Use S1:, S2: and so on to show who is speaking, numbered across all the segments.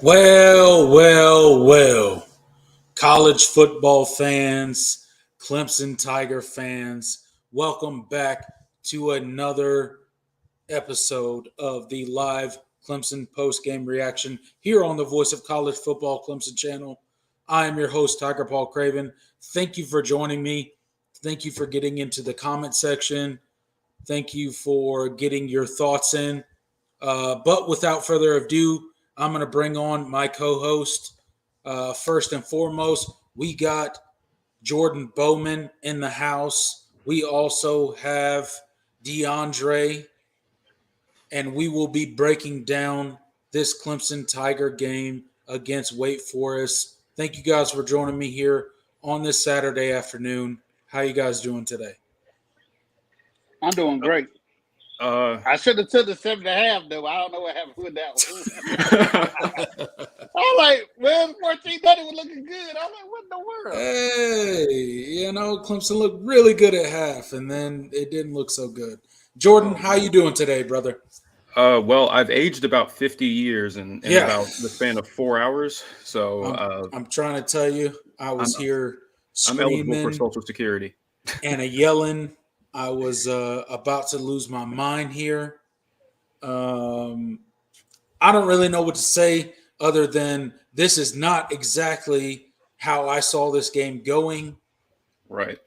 S1: Well. College football fans, Clemson Tiger fans, welcome back to another episode of the live Clemson post-game reaction here on the Voice of College Football Clemson channel. I am your host, Tiger Paul Craven. Thank you for joining me. Thank you for getting into the comment section. Thank you for getting your thoughts in. But without further ado, I'm going to bring on my co-host. First and foremost, we got Jordan Bowman in the house. We also have DeAndre, and we will be breaking down this Clemson Tiger game against Wake Forest. Thank you guys for joining me here on this Saturday afternoon. How you guys doing today?
S2: I'm doing great. I should have took the 7.5 though. I don't know what happened with that one. I'm like, well, 14 thought it was looking good. I'm like, what in the world?
S1: Hey, Clemson looked really good at half, and then it didn't look so good. Jordan, how you doing today, brother?
S3: Well, I've aged about 50 years in about the span of 4 hours. So
S1: I'm trying to tell you, I was here
S3: I'm eligible for
S1: screaming
S3: Social Security
S1: and yelling. I was about to lose my mind here. I don't really know what to say other than this is not exactly how I saw this game going.
S3: Right.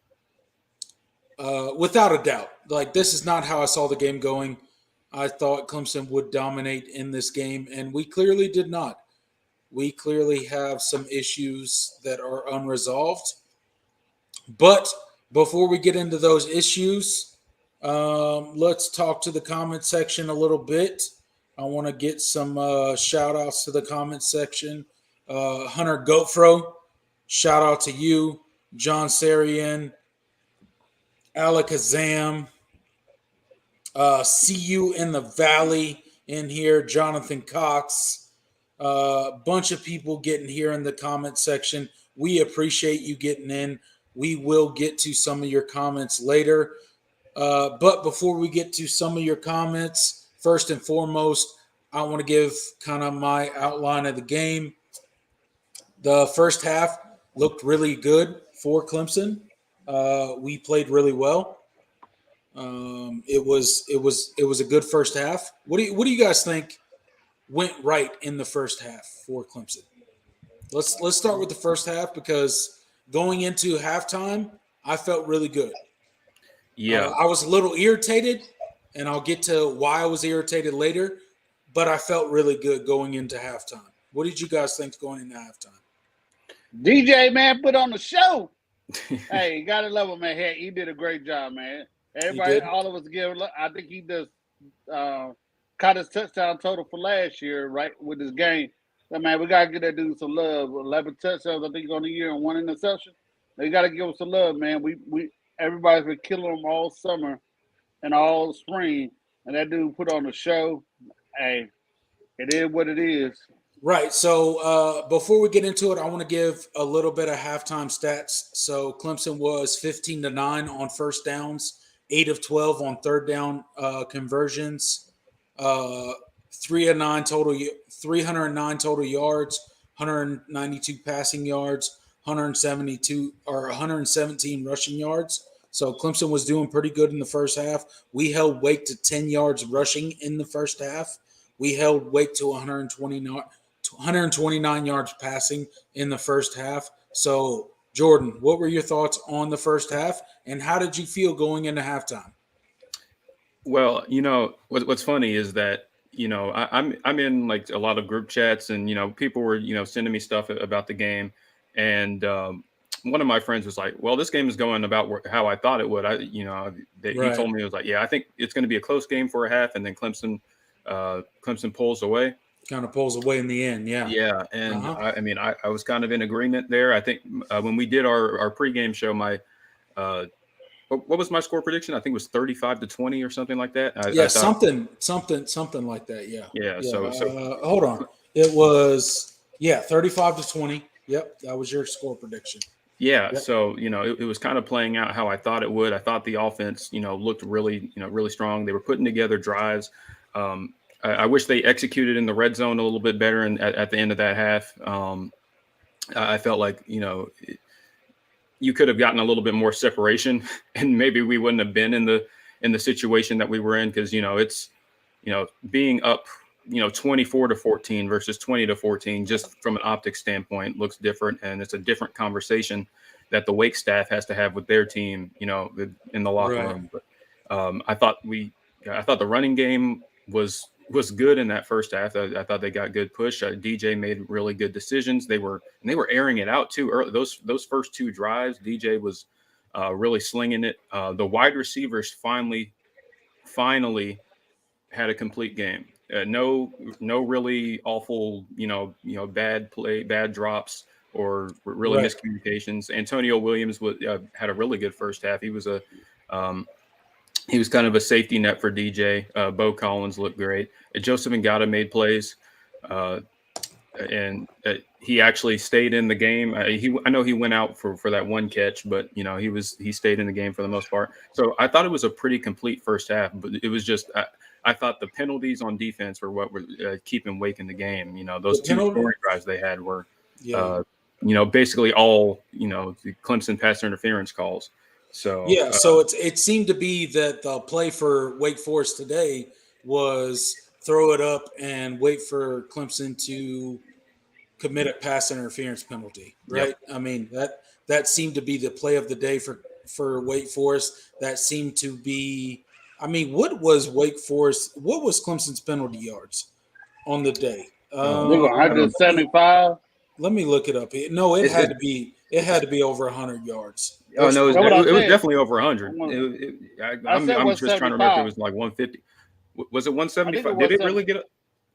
S1: Without a doubt. Like, this is not how I saw the game going. I thought Clemson would dominate in this game, and we clearly did not. We clearly have some issues that are unresolved. But before we get into those issues, let's talk to the comment section a little bit. I want to get some shout outs to the comment section. Hunter Goatfro, shout out to you. John Sarian, Alakazam, see you in the valley in here, Jonathan Cox. Bunch of people getting here in the comment section. We appreciate you getting in. We will get to some of your comments later. But before we get to some of your comments, first and foremost, I want to give kind of my outline of the game. The first half looked really good for Clemson. We played really well. It was a good first half. What do you guys think went right in the first half for Clemson? Let's start with the first half because going into halftime, I felt really good.
S3: Yeah.
S1: I was a little irritated, and I'll get to why I was irritated later, but I felt really good going into halftime. What did you guys think going into halftime?
S2: DJ, man, put on the show. Hey, you got to love him, man. He did a great job, man. Everybody, all of us give. I think he just caught his touchdown total for last year, right, with his game. So, man, we got to give that dude some love. 11 touchdowns, I think, on the year and 1 interception. We got to give him some love, man. Everybody's been killing him all summer and all spring, and that dude put on the show. Hey, it is what it is.
S1: Right. So before we get into it, I want to give a little bit of halftime stats. So Clemson was 15-9 on first downs, 8 of 12 on third down conversions, 309 total, 309 total yards, 192 passing yards, 117 rushing yards. So Clemson was doing pretty good in the first half. We held Wake to 10 yards rushing in the first half. We held Wake to 129 yards passing in the first half. So, Jordan, what were your thoughts on the first half, and how did you feel going into halftime?
S3: Well, what's funny is that I'm in like a lot of group chats, and people were sending me stuff about the game, and one of my friends was like, "Well, this game is going about how I thought it would." He told me, it was like, "Yeah, I think it's going to be a close game for a half, and then Clemson pulls away."
S1: Kind of pulls away in the end, yeah.
S3: Yeah, and I was kind of in agreement there. I think when we did our pregame show, my what was my score prediction? I think it was 35-20 or something like that.
S1: Something like that. Yeah.
S3: Yeah. So
S1: hold on, it was 35-20. Yep, that was your score prediction.
S3: Yeah.
S1: Yep.
S3: So it was kind of playing out how I thought it would. I thought the offense looked really really strong. They were putting together drives. I wish they executed in the red zone a little bit better. And at the end of that half, I felt like, you could have gotten a little bit more separation, and maybe we wouldn't have been in the situation that we were in. Cause it's, being up, 24-14 versus 20-14, just from an optics standpoint, looks different. And it's a different conversation that the Wake staff has to have with their team, in the locker room. But I thought the running game was good in that first half. I thought they got good push. DJ made really good decisions. They were airing it out too early. Those first two drives, DJ was really slinging it. The wide receivers finally had a complete game. No really awful, bad play, bad drops, or really miscommunications. Antonio Williams had a really good first half. He was kind of a safety net for DJ. Bo Collins looked great. Joseph Ngata made plays, and he actually stayed in the game. I know he went out for that one catch, but he stayed in the game for the most part. So I thought it was a pretty complete first half. But it was just I thought the penalties on defense were what were keeping Wake in the game. Those two scoring drives they had were, basically all the Clemson pass interference calls. So
S1: so it seemed to be that the play for Wake Forest today was throw it up and wait for Clemson to commit a pass interference penalty, right? Yep. I mean that seemed to be the play of the day for Wake Forest. That seemed to be. I mean, what was Clemson's penalty yards on the day?
S2: 175.
S1: Let me look it up. No, it had to be over 100 yards.
S3: Oh no, it was definitely over 100. I'm just trying to remember if it was like 150. Was it 175? Did it really get?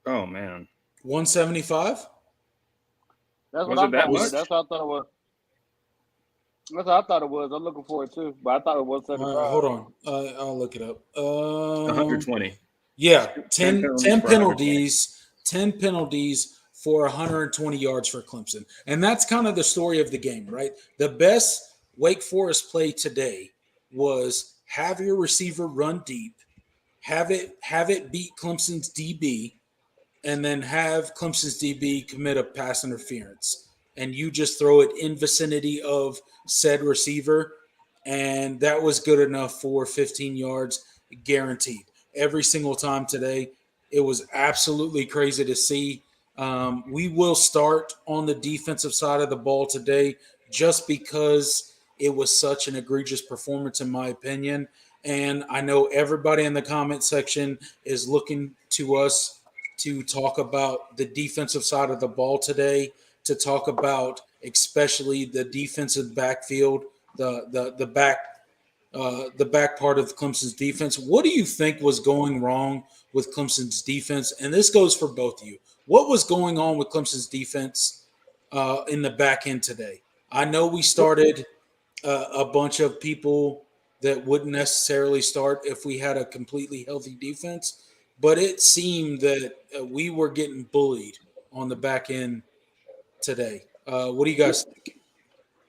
S3: Oh man,
S1: 175.
S2: That's what I thought. That's what I thought it was. That's what I thought it was. I'm looking for it too, but I thought it was 175.
S1: Hold on, I'll look it up.
S3: 120.
S1: Yeah, 10 penalties. 10 penalties for 120 yards for Clemson. And that's kind of the story of the game, right? The best Wake Forest play today was have your receiver run deep, have it beat Clemson's DB, and then have Clemson's DB commit a pass interference. And you just throw it in vicinity of said receiver, and that was good enough for 15 yards guaranteed. Every single time today, it was absolutely crazy to see. We will start on the defensive side of the ball today just because it was such an egregious performance, in my opinion. And I know everybody in the comment section is looking to us to talk about the defensive side of the ball today, to talk about especially the defensive backfield, the back part of Clemson's defense. What do you think was going wrong with Clemson's defense? And this goes for both of you. What was going on with Clemson's defense in the back end today? I know we started a bunch of people that wouldn't necessarily start if we had a completely healthy defense, but it seemed that we were getting bullied on the back end today. What do you guys think?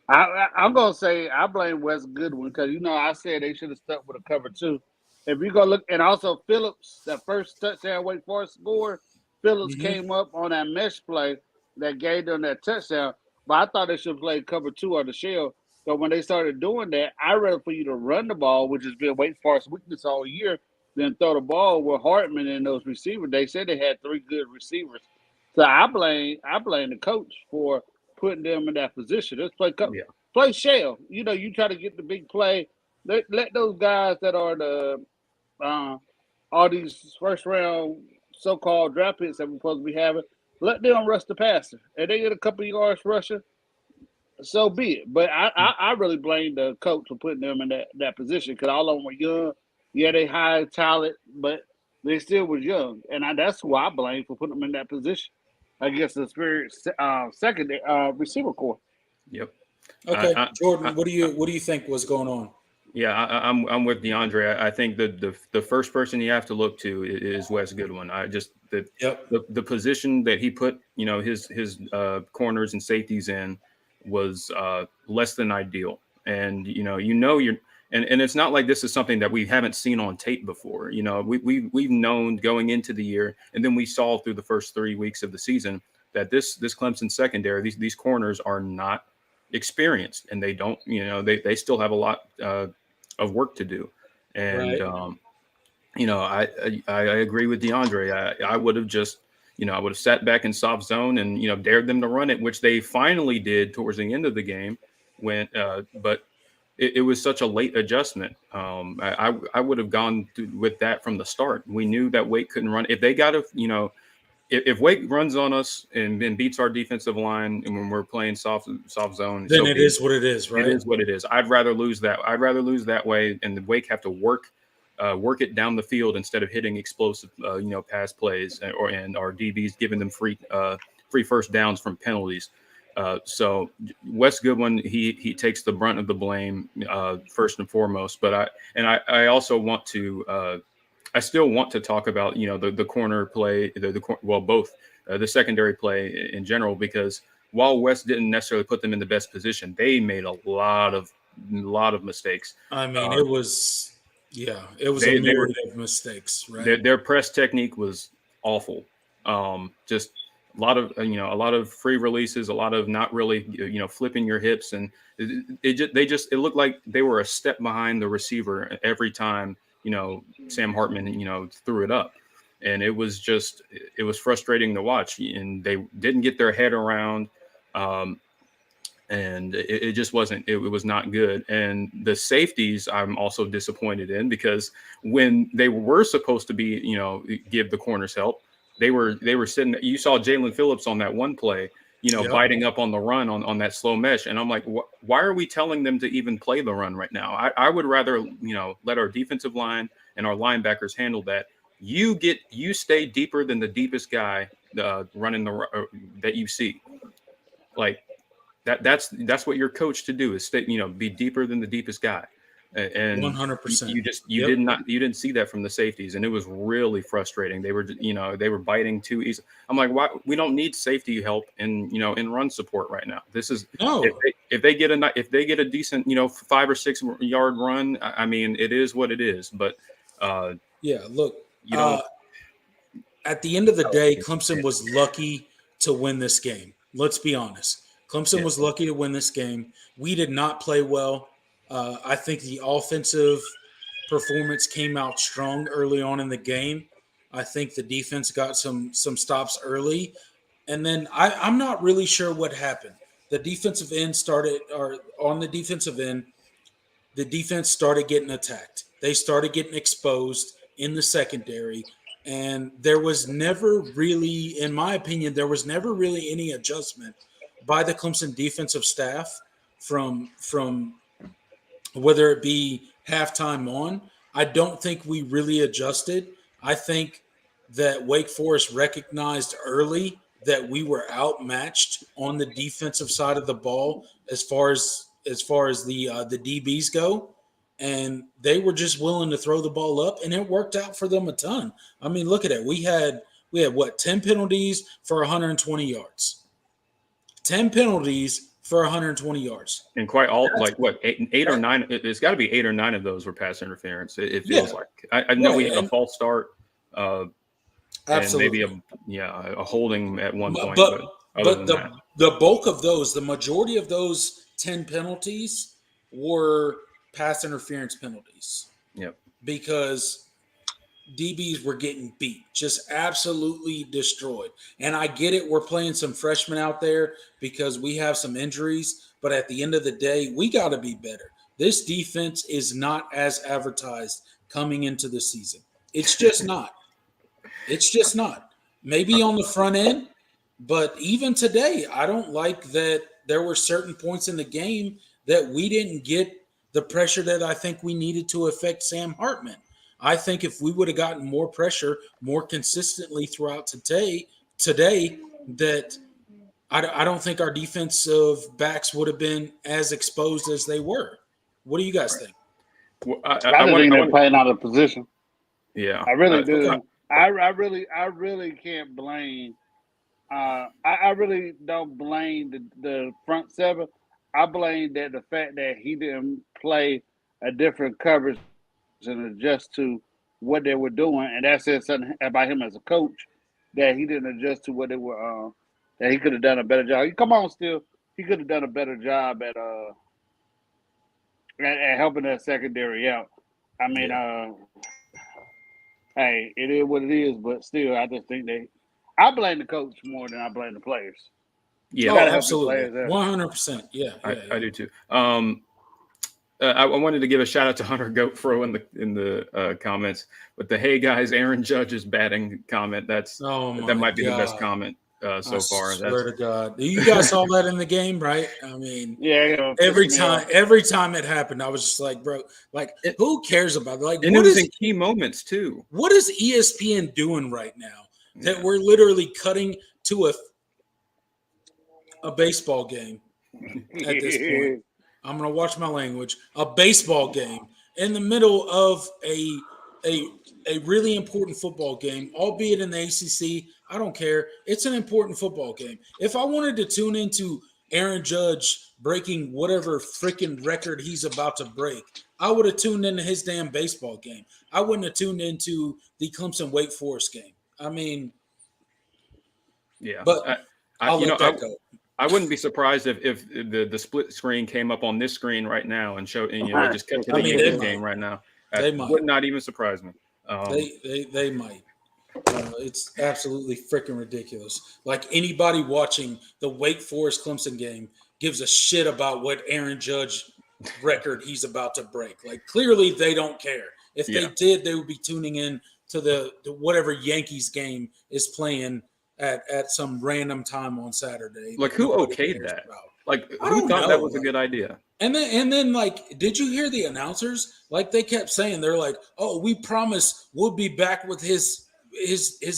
S2: I'm going to say I blame Wes Goodwin because, I said they should have stuck with a cover two. If you go look, and also Phillips, that first touchdown Wake Forest scored, Phillips came up on that mesh play that gave them that touchdown. But I thought they should play cover two or the shell. So when they started doing that, I'd rather for you to run the ball, which has been Wake Forest weakness all year, than throw the ball with Hartman and those receivers. They said they had three good receivers. So I blame the coach for putting them in that position. Let's play shell. You try to get the big play. Let those guys that are the all these first round so-called draft picks that we're supposed to be having, let them rush the passer. And they get a couple of yards rushing, so be it. But I really blame the coach for putting them in that position because all of them were young. Yeah, they high talent, but they still was young. And that's who I blame for putting them in that position against the experienced second receiver core.
S3: Yep.
S1: Okay, Jordan, what do you think was going on?
S3: Yeah, I'm with DeAndre. I think the first person you have to look to is Wes Goodwin. The position that he put his corners and safeties in was less than ideal, and you're And it's not like this is something that we haven't seen on tape before. You know, we've known going into the year, and then we saw through the first 3 weeks of the season that this Clemson secondary, these corners are not experienced, and they don't, you know, they still have a lot of work to do. And
S1: Right.
S3: you know, I agree with DeAndre. I would have just, you know, I would have sat back in soft zone and, you know, dared them to run it, which they finally did towards the end of the game. But it was such a late adjustment. I would have gone with that from the start. We knew that Wake couldn't run. If they got to, you know, if Wake runs on us and beats our defensive line, and when we're playing soft zone,
S1: Then it is what it is, right?
S3: It is what it is. I'd rather lose that. I'd rather lose that way, and the Wake have to work it down the field instead of hitting explosive, you know, pass plays, and our DBs giving them free first downs from penalties. So Wes Goodwin, he takes the brunt of the blame first and foremost. But I also want to I still want to talk about, you know, the corner play, both the secondary play in general, because while Wes didn't necessarily put them in the best position, they made a lot of mistakes.
S1: I mean, it was a myriad of mistakes, right?
S3: Their press technique was awful. Just a lot of free releases, a lot of not really, you know, flipping your hips, and it looked like they were a step behind the receiver every time, you know, Sam Hartman, you know, threw it up. And it was frustrating to watch, and they didn't get their head around. And it just wasn't, it was not good. And the safeties I'm also disappointed in, because when they were supposed to be, you know, give the corners help, they were sitting, you saw Jalen Phillips on that one play, you know, biting up on the run on that slow mesh. And I'm like, why are we telling them to even play the run right now? I would rather, you know, let our defensive line and our linebackers handle that. You stay deeper than the deepest guy running that you see. Like, that's what you're coached to do, is stay, you know, be deeper than the deepest guy. And
S1: 100%.
S3: You didn't see that from the safeties, and it was really frustrating. They were biting too easy. I'm like, why? We don't need safety help in run support right now. This is if they get a decent, you know, 5 or 6 yard run. I mean, it is what it is. But
S1: look,
S3: you don't.
S1: At the end of the day, Clemson was lucky to win this game. Let's be honest. Clemson was lucky to win this game. We did not play well. I think the offensive performance came out strong early on in the game. I think the defense got some stops early. And then I'm not really sure what happened. The defensive end on the defensive end, the defense started getting attacked. They started getting exposed in the secondary. And there was never really, in my opinion, there was never really any adjustment by the Clemson defensive staff from whether it be halftime on. I don't think we really adjusted. I think that Wake Forest recognized early that we were outmatched on the defensive side of the ball as far as the DBs go, and they were just willing to throw the ball up, and it worked out for them a ton. I mean, look at it. We had what, 10 penalties for 120 yards. 10 penalties for 120 yards.
S3: And quite all, like what, eight or nine? It's got to be 8 or 9 of those were pass interference. It feels like. I know we had a false start,
S1: absolutely,
S3: and maybe a holding at one point.
S1: But the bulk of those, the majority of those 10 penalties were pass interference penalties.
S3: Yep.
S1: Because DBs were getting beat, just absolutely destroyed. And I get it, we're playing some freshmen out there because we have some injuries, but at the end of the day, we got to be better. This defense is not as advertised coming into the season. It's just not. It's just not. Maybe on the front end, but even today, I don't like that there were certain points in the game that we didn't get the pressure that I think we needed to affect Sam Hartman. I think if we would have gotten more pressure more consistently throughout today, that I don't think our defensive backs would have been as exposed as they were. What do you guys think?
S2: Well, I think they're playing out of position.
S3: Yeah,
S2: I really do. Okay. I really can't blame. I really don't blame the front seven. I blame the fact that he didn't play a different coverage and adjust to what they were doing, and that said something about him as a coach that he didn't adjust to what they were. That he could have done a better job. Come on, still, he could have done a better job at helping that secondary out. I mean, hey, it is what it is, but still, I just think I blame the coach more than I blame the players.
S3: Yeah,
S1: absolutely, 100%. Yeah,
S3: I do too. I wanted to give a shout out to Hunter Goatfro in the comments, but the "Hey guys, Aaron Judge is batting" comment. That might be the best comment so far.
S1: I swear to God, you guys saw that in the game, right? I mean,
S2: yeah.
S1: Every time it happened, I was just like, bro, like who cares about it? Like,
S3: and
S1: what
S3: it was in key moments too.
S1: What is ESPN doing right now that we're literally cutting to a baseball game at this point? I'm gonna watch my language. A baseball game in the middle of a really important football game, albeit in the ACC. I don't care. It's an important football game. If I wanted to tune into Aaron Judge breaking whatever freaking record he's about to break, I would have tuned into his damn baseball game. I wouldn't have tuned into the Clemson Wake Forest game. I mean,
S3: yeah,
S1: but I'll let that go.
S3: I wouldn't be surprised if the split screen came up on this screen right now and showed, and they just cut to the Yankees game right now. That would not even surprise me.
S1: They might. It's absolutely freaking ridiculous. Like, anybody watching the Wake Forest Clemson game gives a shit about what Aaron Judge record he's about to break. Like, clearly they don't care. If they did, they would be tuning in to the whatever Yankees game is playing at some random time on Saturday.
S3: Like, who okayed that? Like, who thought that was a good idea? And
S1: then, like, did you hear the announcers? Like, they kept saying, they're like, "Oh, we promise we'll be back with his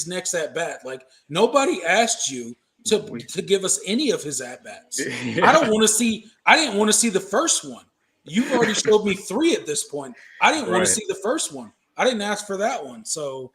S1: next at bat." Like, nobody asked you to give us any of his at bats. Yeah. I didn't want to see the first one. You've already showed me 3 at this point. I didn't want to see the first one. I didn't ask for that one. So.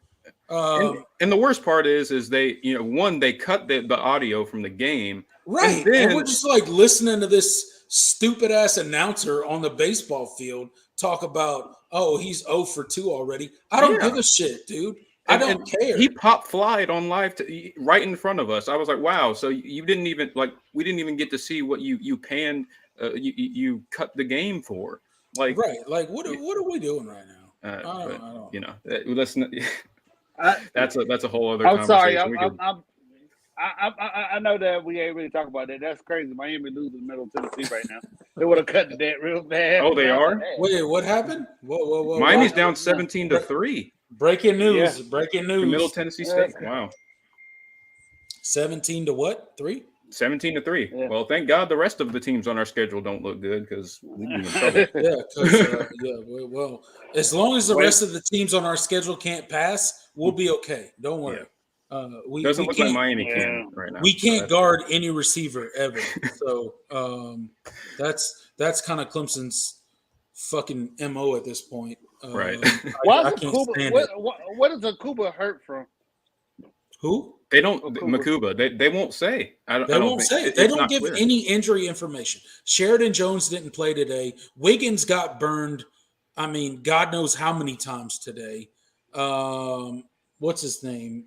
S3: And the worst part is they, they cut the audio from the game.
S1: Right. And we're just like listening to this stupid ass announcer on the baseball field talk about, oh, he's 0 for 2 already. I don't give a shit, dude. I don't care.
S3: He pop flied on live right in front of us. I was like, wow. So you didn't even we didn't even get to see what you panned, you cut the game for. Like, right. Like, what are we doing right now? I don't. Listen. That's a whole other conversation.
S2: I'm sorry. I know that we ain't really talk about that. That's crazy. Miami losing Middle Tennessee right now. They would have cut that real bad.
S3: Oh, they are?
S1: Wait, what happened? Whoa.
S3: Miami's down 17-3.
S1: Breaking news. Yeah. Breaking news.
S3: Middle Tennessee State. Wow.
S1: 17 to what? 3?
S3: 17-3. Yeah. Well, thank God the rest of the teams on our schedule don't look good because we'd be in trouble.
S1: Well, as long as the rest of the teams on our schedule can't pass, we'll be okay. Don't worry. Yeah.
S3: Doesn't look like Miami can right now.
S1: We can't guard any receiver ever. So that's kind of Clemson's fucking MO at this point.
S3: Right.
S2: What is Akuba hurt from?
S1: Who?
S3: They don't Makuba. They won't say.
S1: They won't say. They don't give any injury information. Sheridan Jones didn't play today. Wiggins got burned. I mean, God knows how many times today. What's his name?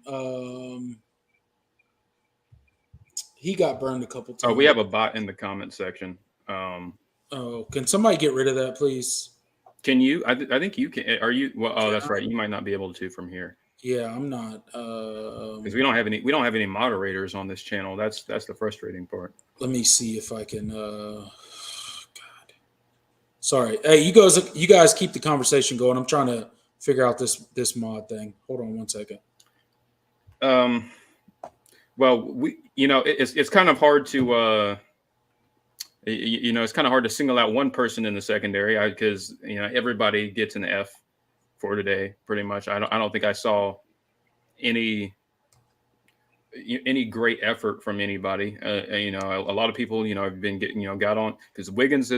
S1: He got burned a couple times.
S3: Oh, we have a bot in the comment section.
S1: Can somebody get rid of that, please?
S3: Can you? I think you can. Are you? Well, oh, that's right. You might not be able to from here.
S1: Yeah, I'm not.
S3: Because we don't have any moderators on this channel. That's the frustrating part.
S1: Let me see if I can. God, sorry. Hey, you guys keep the conversation going. I'm trying to figure out this mod thing. Hold on one second.
S3: Well, it's kind of hard to it's kind of hard to single out one person in the secondary because everybody gets an F for today pretty much. I don't think I saw any great effort from anybody. A lot of people have been getting got on because Wiggins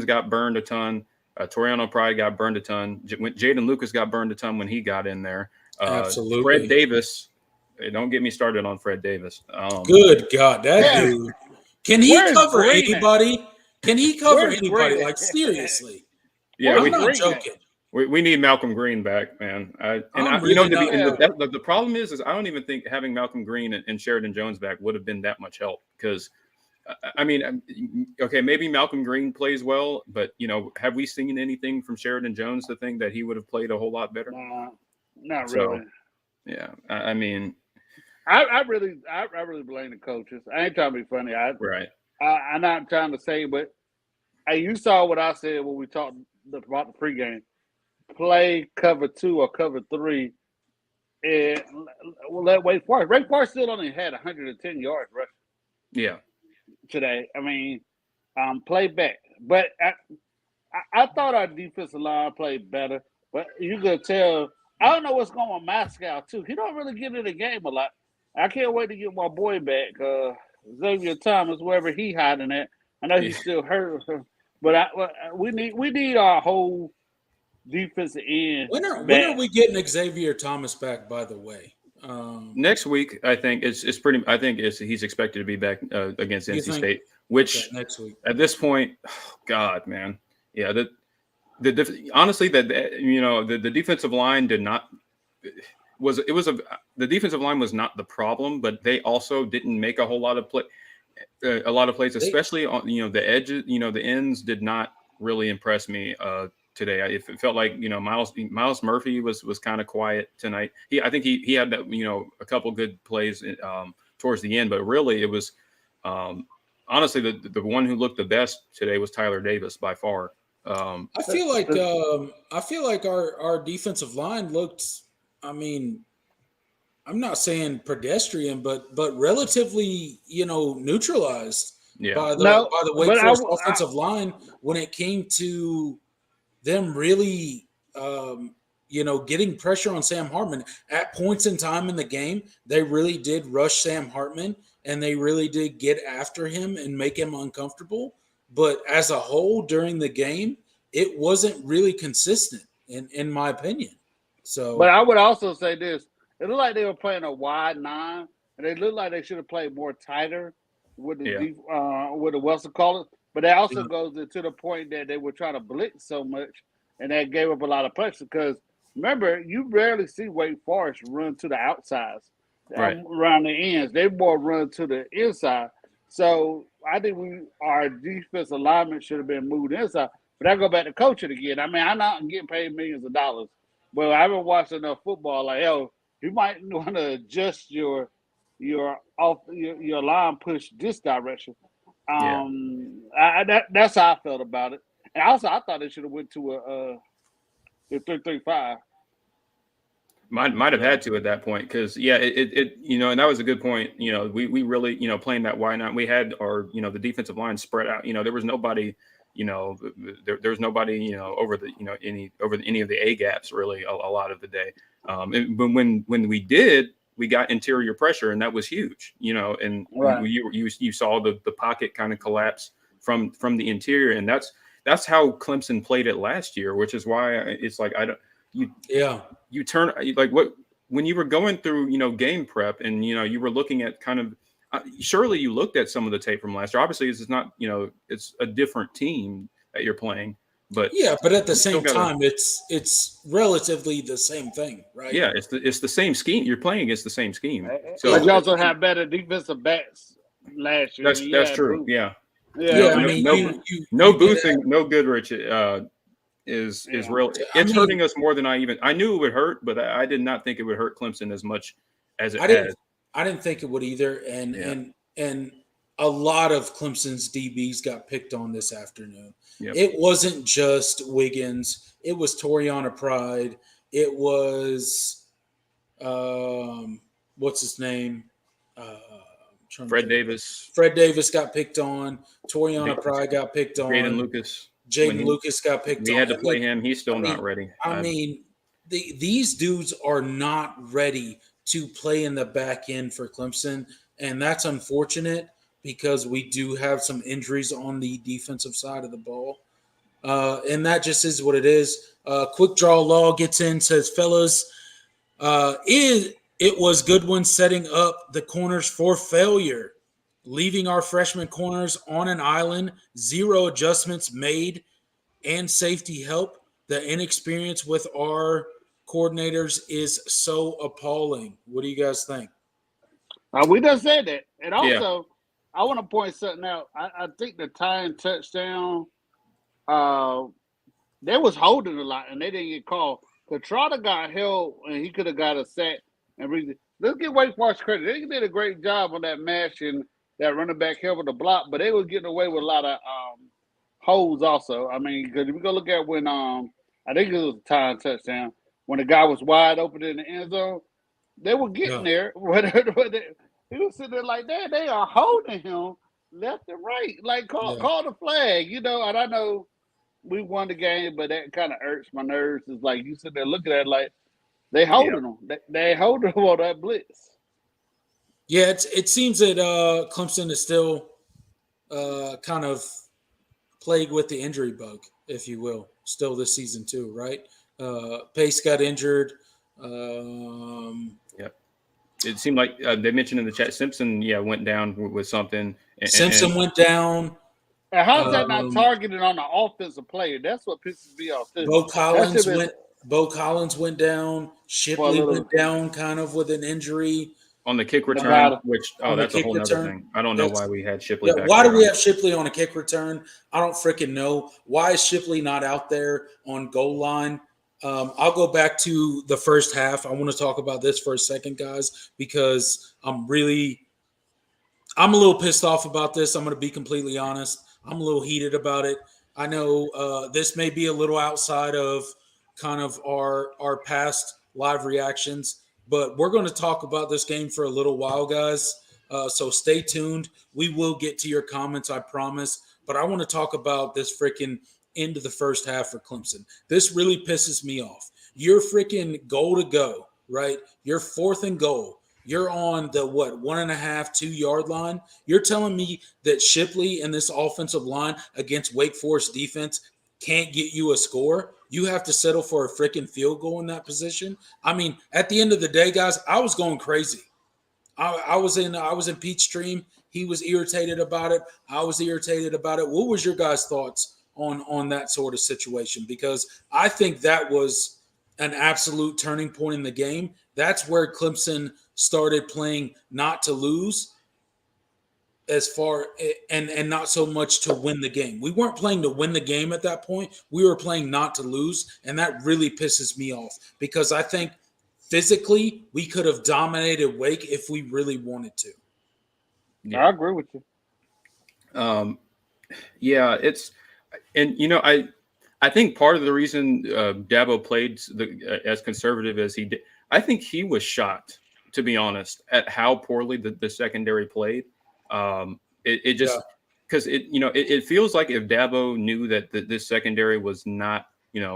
S3: got burned a ton. Toriano Pride got burned a ton. Jaden Lucas got burned a ton when he got in there.
S1: Absolutely.
S3: Fred Davis. Don't get me started on Fred Davis.
S1: Good God, that dude. Can he cover anybody? Can he cover anybody? Like, seriously.
S3: Yeah,
S1: I'm not joking.
S3: We need Malcolm Green back, man. The problem is I don't even think having Malcolm Green and Sheridan Jones back would have been that much help because, I mean, okay, maybe Malcolm Green plays well, but have we seen anything from Sheridan Jones to think that he would have played a whole lot better?
S2: Not really.
S3: Yeah, I mean,
S2: I really blame the coaches. I ain't trying to be funny. I'm not trying to say, but you saw what I said when we talked about the pregame. Play cover 2 or cover 3, and we'll let Wake Forest. Wake Forest still only had 110 yards rushing.
S3: Yeah.
S2: Today, I mean, play back. But I thought our defensive line played better. But you could tell. I don't know what's going on with Moscow too. He don't really get in the game a lot. I can't wait to get my boy back, Xavier Thomas, wherever he hiding at. I know he's still hurt, but we need our whole defensive end.
S1: When are we getting Xavier Thomas back? By the way,
S3: next week I think it's pretty. I think he's expected to be back against NC State. Which
S1: next week
S3: at this point, oh God, man, yeah. Honestly, the defensive line did not. The defensive line was not the problem, but they also didn't make a whole lot of plays, especially on the edges. The ends did not really impress me today. It felt like Miles Murphy was kind of quiet tonight. I think he had a couple good plays towards the end, but really it was honestly the one who looked the best today was Tyler Davis by far.
S1: I feel like our defensive line looked. I mean, I'm not saying pedestrian, but relatively, neutralized by the Wake Forest offensive line when it came to them really, getting pressure on Sam Hartman at points in time in the game. They really did rush Sam Hartman, and they really did get after him and make him uncomfortable. But as a whole during the game, it wasn't really consistent, in my opinion. So,
S2: but I would also say this: it looked like they were playing a wide 9, and they looked like they should have played more tighter with the Wilson callers. But that also goes to the point that they were trying to blitz so much, and that gave up a lot of pressure. Because remember, you rarely see Wake Forest run to the outsides, around the ends. They more run to the inside. So I think our defensive alignment should have been moved inside. But I go back to coaching again. I mean, I'm not getting paid millions of dollars, but I haven't watched enough football. Like, you might want to adjust your line push this direction. That's how I felt about it. And also, I thought they should have went to a 3-3-5.
S3: Might have had to at that point because and that was a good point. We really playing that wide 9. We had our the defensive line spread out. There was nobody. There was nobody over any of the A gaps really a lot of the day. But when we did, we got interior pressure, and that was huge. And you saw the pocket kind of collapse from the interior, and that's how Clemson played it last year, which is why it's like you turn like when you were going through game prep and you were looking at kind of surely you looked at some of the tape from last year. Obviously it's not it's a different team that you're playing, but
S1: at the same time it's relatively the same thing, right?
S3: It's the same scheme. You're playing against the same scheme,
S2: so you also have better defensive backs last year.
S3: That's true.
S2: Booth.
S3: No Boothing, no Goodrich is real. It's hurting us more than I knew it would hurt, but I did not think it would hurt Clemson as much as it has.
S1: I didn't think it would either, and a lot of Clemson's DBs got picked on this afternoon. Yep. It wasn't just Wiggins; it was Toriana Pride. It was what's his name?
S3: Fred Davis.
S1: Fred Davis got picked on. Toriana Pride got picked on.
S3: Jaden
S1: Lucas got picked on.
S3: We had to play him. He's still not ready.
S1: These dudes are not ready to play in the back end for Clemson, and that's unfortunate because we do have some injuries on the defensive side of the ball, and that just is what it is. Quick Draw Law gets in, says, fellas, it was Goodwin setting up the corners for failure, leaving our freshman corners on an island, 0 adjustments made. and safety help, the inexperience with our coordinators is so appalling. What do you guys think?
S2: We just said that. And
S3: Yeah.
S2: also, I want to point something out. I think the tying touchdown, they was holding a lot, and they didn't get called. Trotter got held, and he could have got a sack. Let's give Wake Forest credit. They did a great job on that match and that running back helping the block, but they were getting away with a lot of holds also. I mean, because if we go look at when I think it was a tying touchdown, when the guy was wide open in the end zone, they were getting there. He was sitting there like that. They are holding him left and right. Like, call the flag, And I know we won the game, but that kind of irks my nerves. It's like you sit there looking at it like they holding them. They holding them on that blitz.
S1: Yeah, it seems that Clemson is still kind of plagued with the injury bug, if you will, still this season too, right? Pace got injured.
S3: It seemed like they mentioned in the chat Simpson, went down with something.
S1: Simpson went down.
S2: And how's that not targeted on the offensive player? That's what pisses me off.
S1: Bo Collins went down. Shipley went down kind of with an injury.
S3: On the kick return, that's a whole other thing. I don't know why we had Shipley back
S1: why
S3: there.
S1: do we have Shipley on a kick return? I don't freaking know. Why is Shipley not out there on goal line? I'll go back to the first half. I want to talk about this for a second, guys, because I'm a little pissed off about this. I'm going to be completely honest. I'm a little heated about it. I know this may be a little outside of kind of our past live reactions, but we're going to talk about this game for a little while, guys. So stay tuned. We will get to your comments, I promise. But I want to talk about this freaking end of the first half for Clemson. This really pisses me off. You're freaking goal to go, right? You're 4th and goal. You're on the 1.5, 2 yard line. You're telling me that Shipley and this offensive line against Wake Forest defense can't get you a score? You have to settle for a freaking field goal in that position. I mean, at the end of the day, guys, I was going crazy. I was in Pete's stream. He was irritated about it. I was irritated about it. What was your guys' thoughts on that sort of situation? Because I think that was an absolute turning point in the game. That's where Clemson started playing not to lose and not so much to win the game. We weren't playing to win the game at that point. We were playing not to lose, and that really pisses me off because I think physically we could have dominated Wake if we really wanted to.
S2: Yeah. I agree with you.
S3: I think part of the reason Dabo played as conservative as he did, I think he was shocked, to be honest, at how poorly the secondary played. It feels like if Dabo knew that this secondary was not,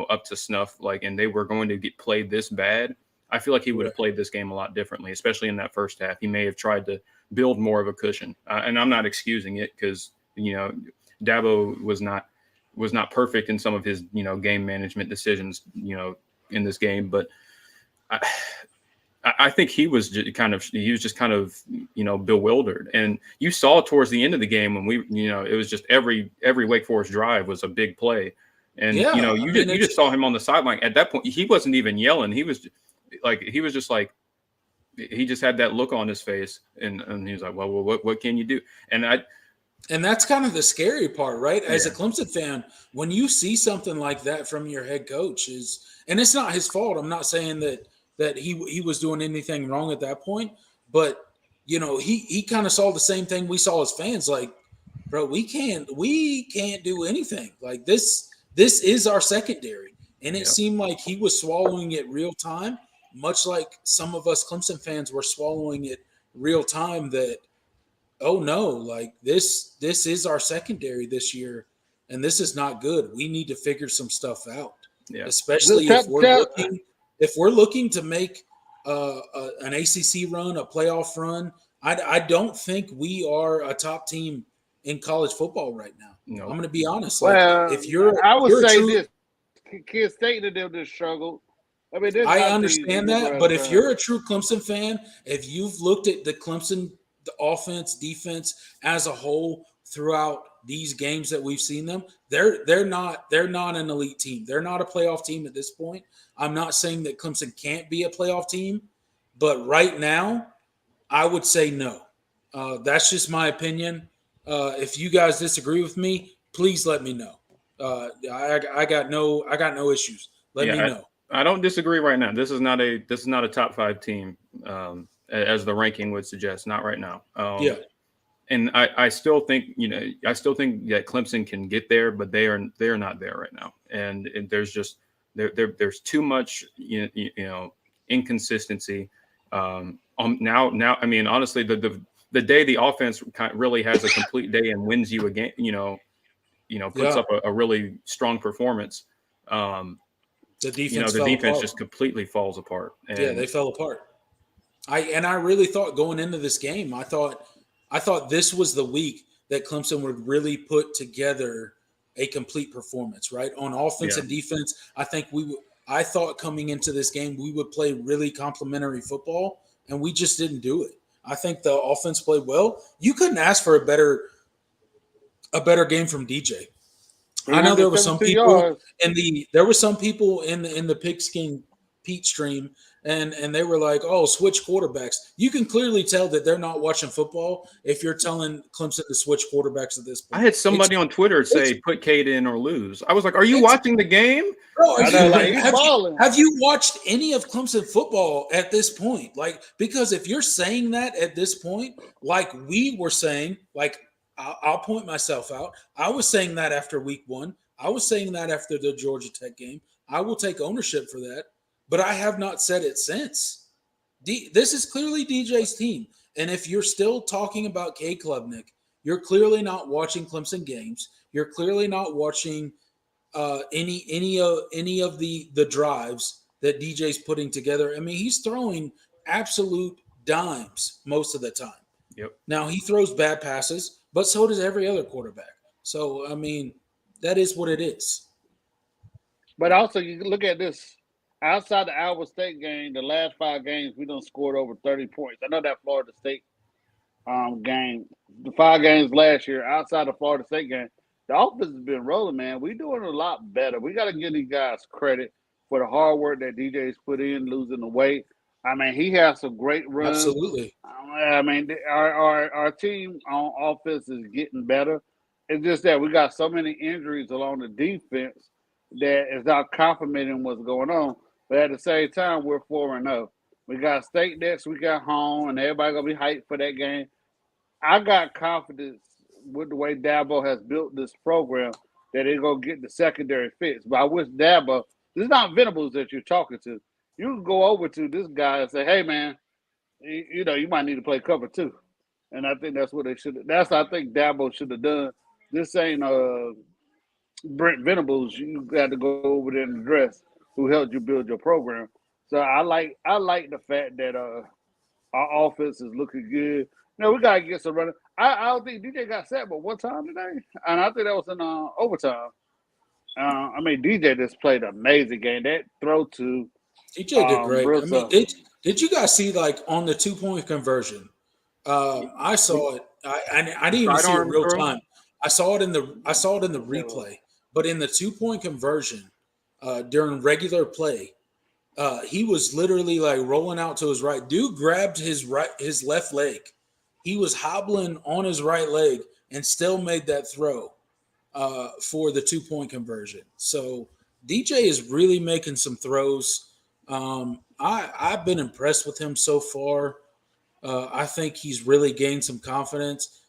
S3: up to snuff, and they were going to get played this bad, I feel like he would have played this game a lot differently, especially in that first half. He may have tried to build more of a cushion, and I'm not excusing it because Dabo was not perfect in some of his game management decisions in this game, but I think he was just kind of bewildered, and you saw towards the end of the game when it was just every Wake Forest drive was a big play, and you just saw him on the sideline at that point. He wasn't even yelling. He was just like he just had that look on his face, and he was like, well, what can you do?
S1: And that's kind of the scary part, right? As a Clemson fan, when you see something like that from your head coach, and it's not his fault. I'm not saying that he was doing anything wrong at that point, but he kind of saw the same thing we saw as fans. Like, bro, we can't do anything. Like this is our secondary, and it seemed like he was swallowing it real time, much like some of us Clemson fans were swallowing it real time. That oh no, like this is our secondary this year, and this is not good. We need to figure some stuff out, especially if we're looking to make an ACC run, a playoff run. I don't think we are a top team in college football right now. No. I'm going to be honest.
S2: I would say this: Kid State and them just struggled. I mean,
S1: I understand that, but if you're a true Clemson fan, if you've looked at the Clemson offense, defense as a whole throughout these games that we've seen them, they're not an elite team. They're not a playoff team at this point. I'm not saying that Clemson can't be a playoff team, but right now, I would say no. That's just my opinion. If you guys disagree with me, please let me know. I got no issues. Let me know.
S3: I don't disagree right now. This is not a top 5 team, as the ranking would suggest. Not right now.
S1: Yeah.
S3: And I still think that Clemson can get there, but they are not there right now. And there's just there's too much inconsistency. Now I mean, honestly, the day the offense really has a complete day and wins you again, puts up a really strong performance.
S1: The defense,
S3: just completely falls apart. And
S1: they fell apart. I really thought going into this game, I thought this was the week that Clemson would really put together a complete performance, right? On offense and defense, I thought coming into this game we would play really complimentary football, and we just didn't do it. I think the offense played well. You couldn't ask for a better game from DJ. I know there were some people in the Pigskin Pete stream, and they were like, "Oh, switch quarterbacks." You can clearly tell that they're not watching football if you're telling Clemson to switch quarterbacks at this point.
S3: I had somebody on Twitter say, "Put Cade in or lose." I was like, "Are you watching the game?"
S1: Bro, have you watched any of Clemson football at this point? Like, because if you're saying that at this point, like we were saying, like I'll point myself out. I was saying that after week 1. I was saying that after the Georgia Tech game. I will take ownership for that. But I have not said it since. This is clearly DJ's team. And if you're still talking about Cade Klubnik, you're clearly not watching Clemson games. You're clearly not watching any of the drives that DJ's putting together. I mean, he's throwing absolute dimes most of the time.
S3: Yep.
S1: Now, he throws bad passes, but so does every other quarterback. So, I mean, that is what it is.
S2: But also, you look at this. Outside the Iowa State game, the last 5 games, we done scored over 30 points. I know that Florida State game, the 5 games last year, outside the Florida State game, the offense has been rolling, man. We're doing a lot better. We got to give these guys credit for the hard work that DJ's put in, losing the weight. I mean, he has some great runs.
S1: Absolutely.
S2: I mean, our team on offense is getting better. It's just that we got so many injuries along the defense that is not complimenting what's going on. But at the same time, we're 4-0. We got State next week at home, and everybody going to be hyped for that game. I got confidence with the way Dabo has built this program that they're going to get the secondary fix. But I wish Dabo – this is not Venables that you're talking to. You can go over to this guy and say, hey, man, you might need to play cover 2. And I think that's what they should – that's what I think Dabo should have done. This ain't Brent Venables. You got to go over there and address who helped you build your program. So I like the fact that our offense is looking good. We got to get some running. I don't think DJ got sacked but one time today, and I think that was in overtime. I mean, DJ just played an amazing game. That throw to
S1: DJ did great. I mean, did you guys see, like, on the 2-point conversion? I saw it. I didn't even see it in real time. I saw it in the replay, but in the 2-point conversion during regular play, he was literally like rolling out to his right. Dude grabbed his left leg. He was hobbling on his right leg and still made that throw for the 2-point conversion. So DJ is really making some throws. I've been impressed with him so far. I think he's really gained some confidence.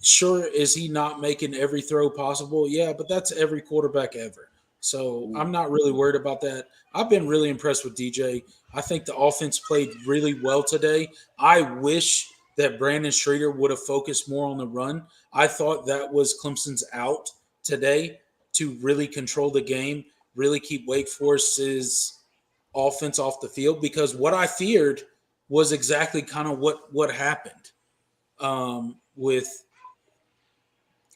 S1: Sure, is he not making every throw possible? Yeah, but that's every quarterback ever. So I'm not really worried about that. I've been really impressed with DJ. I think the offense played really well today. I wish that Brandon Streeter would have focused more on the run. I thought that was Clemson's out today to really control the game, really keep Wake Forest's offense off the field, because what I feared was exactly kind of what happened with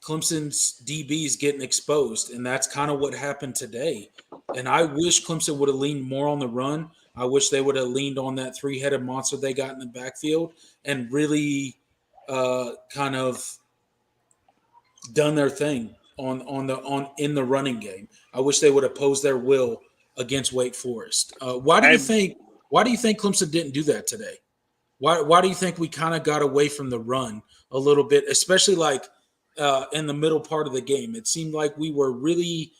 S1: Clemson's DBs getting exposed, and that's kind of what happened today. And I wish Clemson would have leaned more on the run. I wish they would have leaned on that 3-headed monster they got in the backfield and really kind of done their thing in the running game. I wish they would have posed their will against Wake Forest. Why do you think Clemson didn't do that today? Why do you think we kind of got away from the run a little bit, especially like in the middle part of the game? It seemed like we were really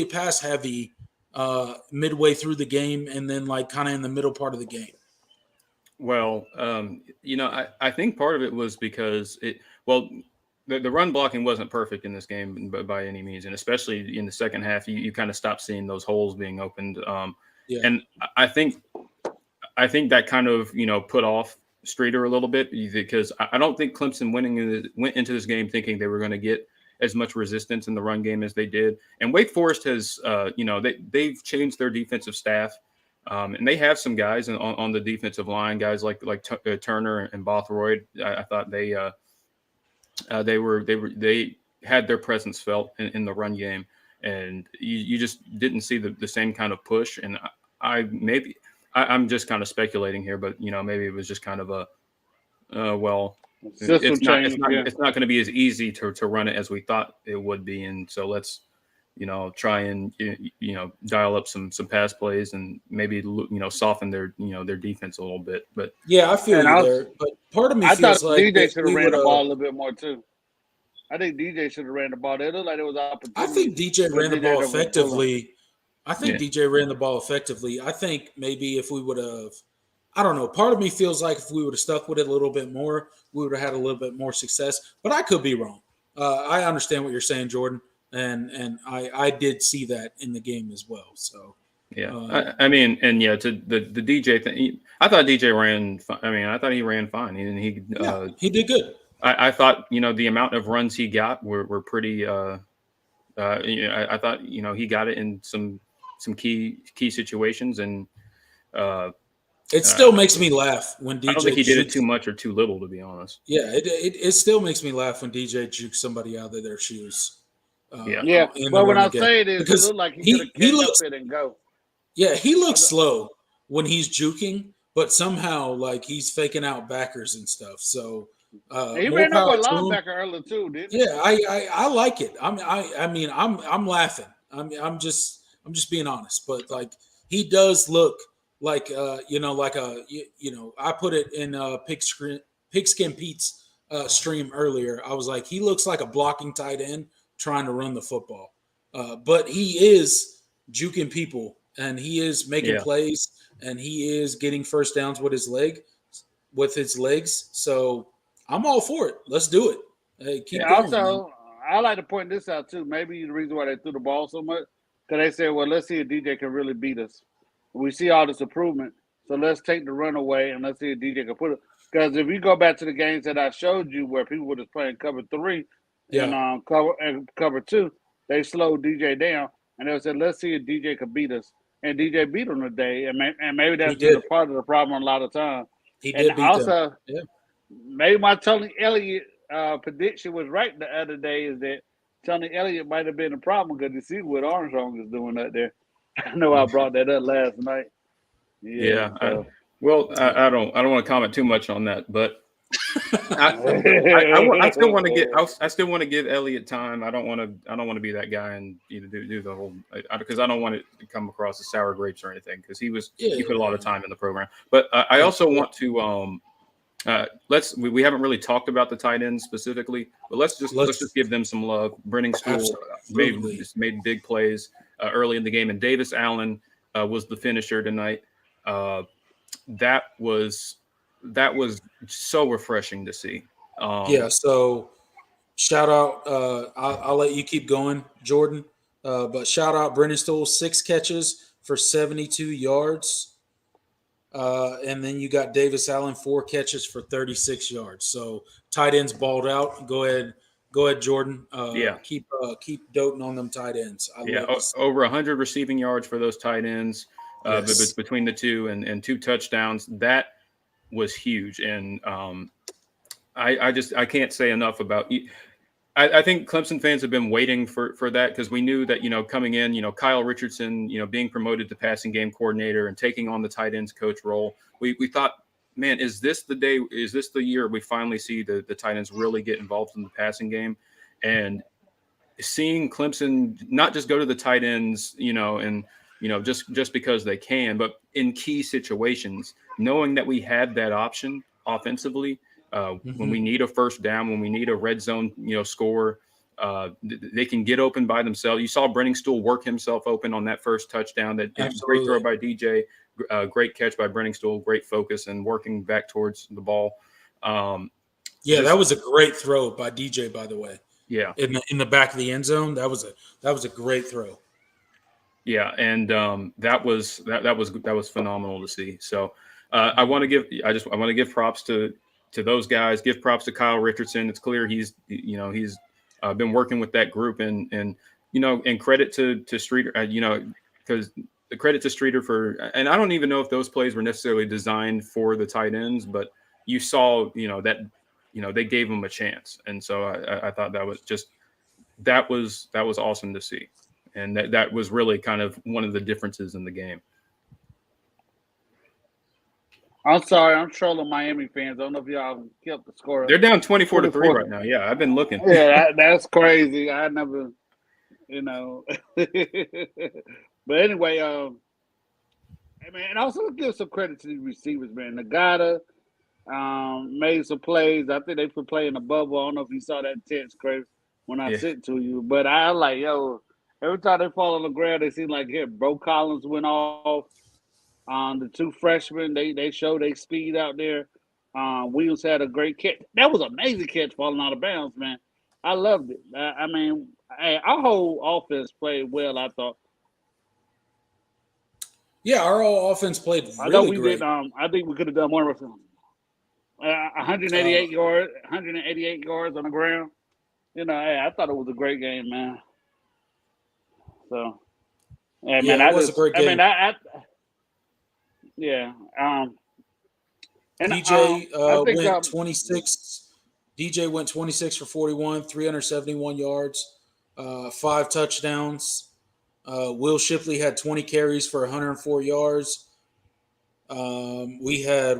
S1: pass heavy midway through the game, and then like kind of in the middle part of the game.
S3: Well, I think part of it was because the run blocking wasn't perfect in this game by any means, and especially in the second half, you kind of stopped seeing those holes being opened. And I think that kind of put off Streeter a little bit, because I don't think Clemson went into this game thinking they were going to get as much resistance in the run game as they did. And Wake Forest has, they've changed their defensive staff. And they have some guys on the defensive line, guys like Turner and Bothroyd. I thought they had their presence felt in the run game, and you just didn't see the same kind of push. And I'm just kind of speculating here, but maybe it was just kind of it's not going to be as easy to run it as we thought it would be, and so let's try and dial up some pass plays and maybe soften their defense a little bit. But
S1: yeah, I feel there. But part of me feels like
S2: DJ should have ran the ball a little bit more too. I think DJ should have ran the ball. It looked like it was opportunity.
S1: I think DJ ran the ball effectively. DJ ran the ball effectively. I think maybe if we would have, I don't know. Part of me feels like if we would have stuck with it a little bit more, we would have had a little bit more success. But I could be wrong. I understand what you're saying, Jordan. And I did see that in the game as well. So
S3: yeah, to the DJ thing, I thought DJ ran. I thought he ran fine, and
S1: he did good.
S3: I thought the amount of runs he got were pretty. I thought he got it in some key situations, and
S1: it still makes me laugh when DJ.
S3: I don't think he did it too much or too little, to be honest.
S1: Yeah, it still makes me laugh when DJ jukes somebody out of their shoes.
S2: Well, when I say it, it looked like he looks it and go.
S1: Yeah, he looks slow when he's juking, but somehow like he's faking out backers and stuff. So
S2: he ran over a linebacker earlier too, didn't he?
S1: Yeah, I like it. I'm laughing. I'm just being honest, but like he does look like I put it in Pigskin Pete's stream earlier. I was like, he looks like a blocking tight end trying to run the football. But he is juking people, and he is making plays, and he is getting first downs with his legs. So I'm all for it. Let's do it. Hey, keep going.
S2: Also, I like to point this out too. Maybe the reason why they threw the ball so much, because they said, well, let's see if DJ can really beat us. We see all this improvement, so let's take the run away and let's see if DJ can put it. Because if you go back to the games that I showed you where people were just playing cover 3, and cover 2, they slowed DJ down, and they said, "Let's see if DJ can beat us." And DJ beat them today, and maybe that's just a part of the problem a lot of times.
S1: He did beat them. Yeah.
S2: Maybe my Tony Elliott prediction was right the other day. Is that Tony Elliott might have been a problem because you see what Armstrong is doing out there. I know I brought that up last night.
S3: I don't want to comment too much on that, but. I still want to give Elliott time. I don't want to be that guy and do the whole, because I don't want it to come across as sour grapes or anything, because he put a lot of time in the program. But I also want to we haven't really talked about the tight ends specifically, but let's just give them some love. Brenning Stool made big plays early in the game, and Davis Allen was the finisher tonight. That was so refreshing to see.
S1: So shout out. I'll let you keep going, Jordan. But shout out Brennan Stool, 6 catches for 72 yards. And then you got Davis Allen, 4 catches for 36 yards. So tight ends balled out. Go ahead, Jordan. Keep doting on them tight ends.
S3: Over 100 receiving yards for those tight ends. Between the two and 2 touchdowns. That was huge, and I can't say enough about. I think Clemson fans have been waiting for that, because we knew that coming in, Kyle Richardson, being promoted to passing game coordinator and taking on the tight ends coach role. We thought, man, is this the day? Is this the year we finally see the tight ends really get involved in the passing game? And seeing Clemson not just go to the tight ends, and just because they can, but in key situations, knowing that we had that option offensively, when we need a first down, when we need a red zone, score, they can get open by themselves. You saw Brenning Stool work himself open on that first touchdown. That great throw by DJ, great catch by Brenning Stool, great focus and working back towards the ball.
S1: That was a great throw by DJ, by the way.
S3: Yeah,
S1: in the back of the end zone, that was a great throw.
S3: Yeah, and that was phenomenal to see. So I want to give props to those guys. Give props to Kyle Richardson. It's clear he's been working with that group, and credit to Streeter. Because the credit to Streeter and I don't even know if those plays were necessarily designed for the tight ends, but you saw that they gave him a chance, and so I thought that was awesome to see. And that was really kind of one of the differences in the game.
S2: I'm sorry, I'm trolling Miami fans. I don't know if y'all kept the score.
S3: They're down 24-3 right now. Yeah, I've been looking.
S2: Yeah, that's crazy. I never, But anyway, and also give some credit to the receivers, man. Nagata made some plays. I think they put play in the bubble. I don't know if you saw that text, Chris, when I sent to you. But I like, every time they fall on the ground, they seem like Bro Collins went off. The two freshmen, they showed their speed out there. Williams had a great catch. That was an amazing catch falling out of bounds, man. I loved it. Our whole offense played well, I thought.
S1: Yeah, our whole offense played really
S2: I know we
S1: great.
S2: did. I think we could have done more with 188 yards, 188 yards on the ground. I thought it was a great game, man. So, man,
S1: it was a great game.
S2: And
S1: DJ went 26. DJ went 26 for 41, 371 yards, 5 touchdowns. Will Shipley had 20 carries for 104 yards. We had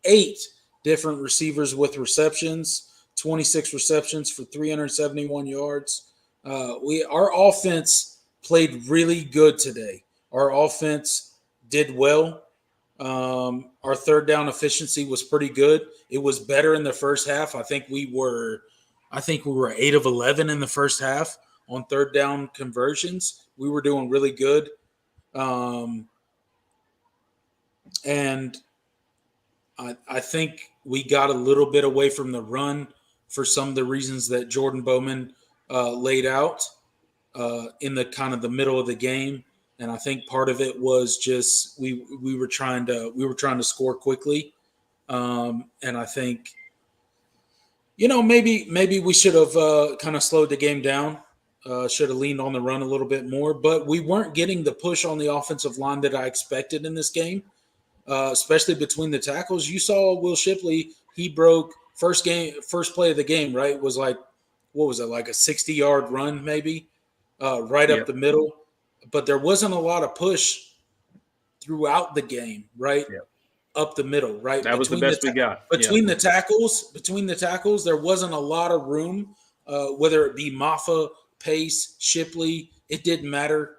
S1: 8 different receivers with receptions. 26 receptions for 371 yards. Our offense played really good today. Our offense did well. Our third down efficiency was pretty good. It was better in the first half. I think we were 8 of 11 in the first half on third down conversions. We were doing really good. And I think we got a little bit away from the run for some of the reasons that Jordan Bowman laid out in the kind of the middle of the game, and I think part of it was just we were trying to score quickly, and I think maybe we should have kind of slowed the game down, should have leaned on the run a little bit more, but we weren't getting the push on the offensive line that I expected in this game. Especially between the tackles. You saw Will Shipley, he broke first play of the game, right? Was like, what was it, like a 60-yard run maybe, right up the middle. But there wasn't a lot of push throughout the game, right? Yeah. Up the middle, right?
S3: That was the best we got.
S1: Between the tackles, there wasn't a lot of room, whether it be Maffa, Pace, Shipley, it didn't matter.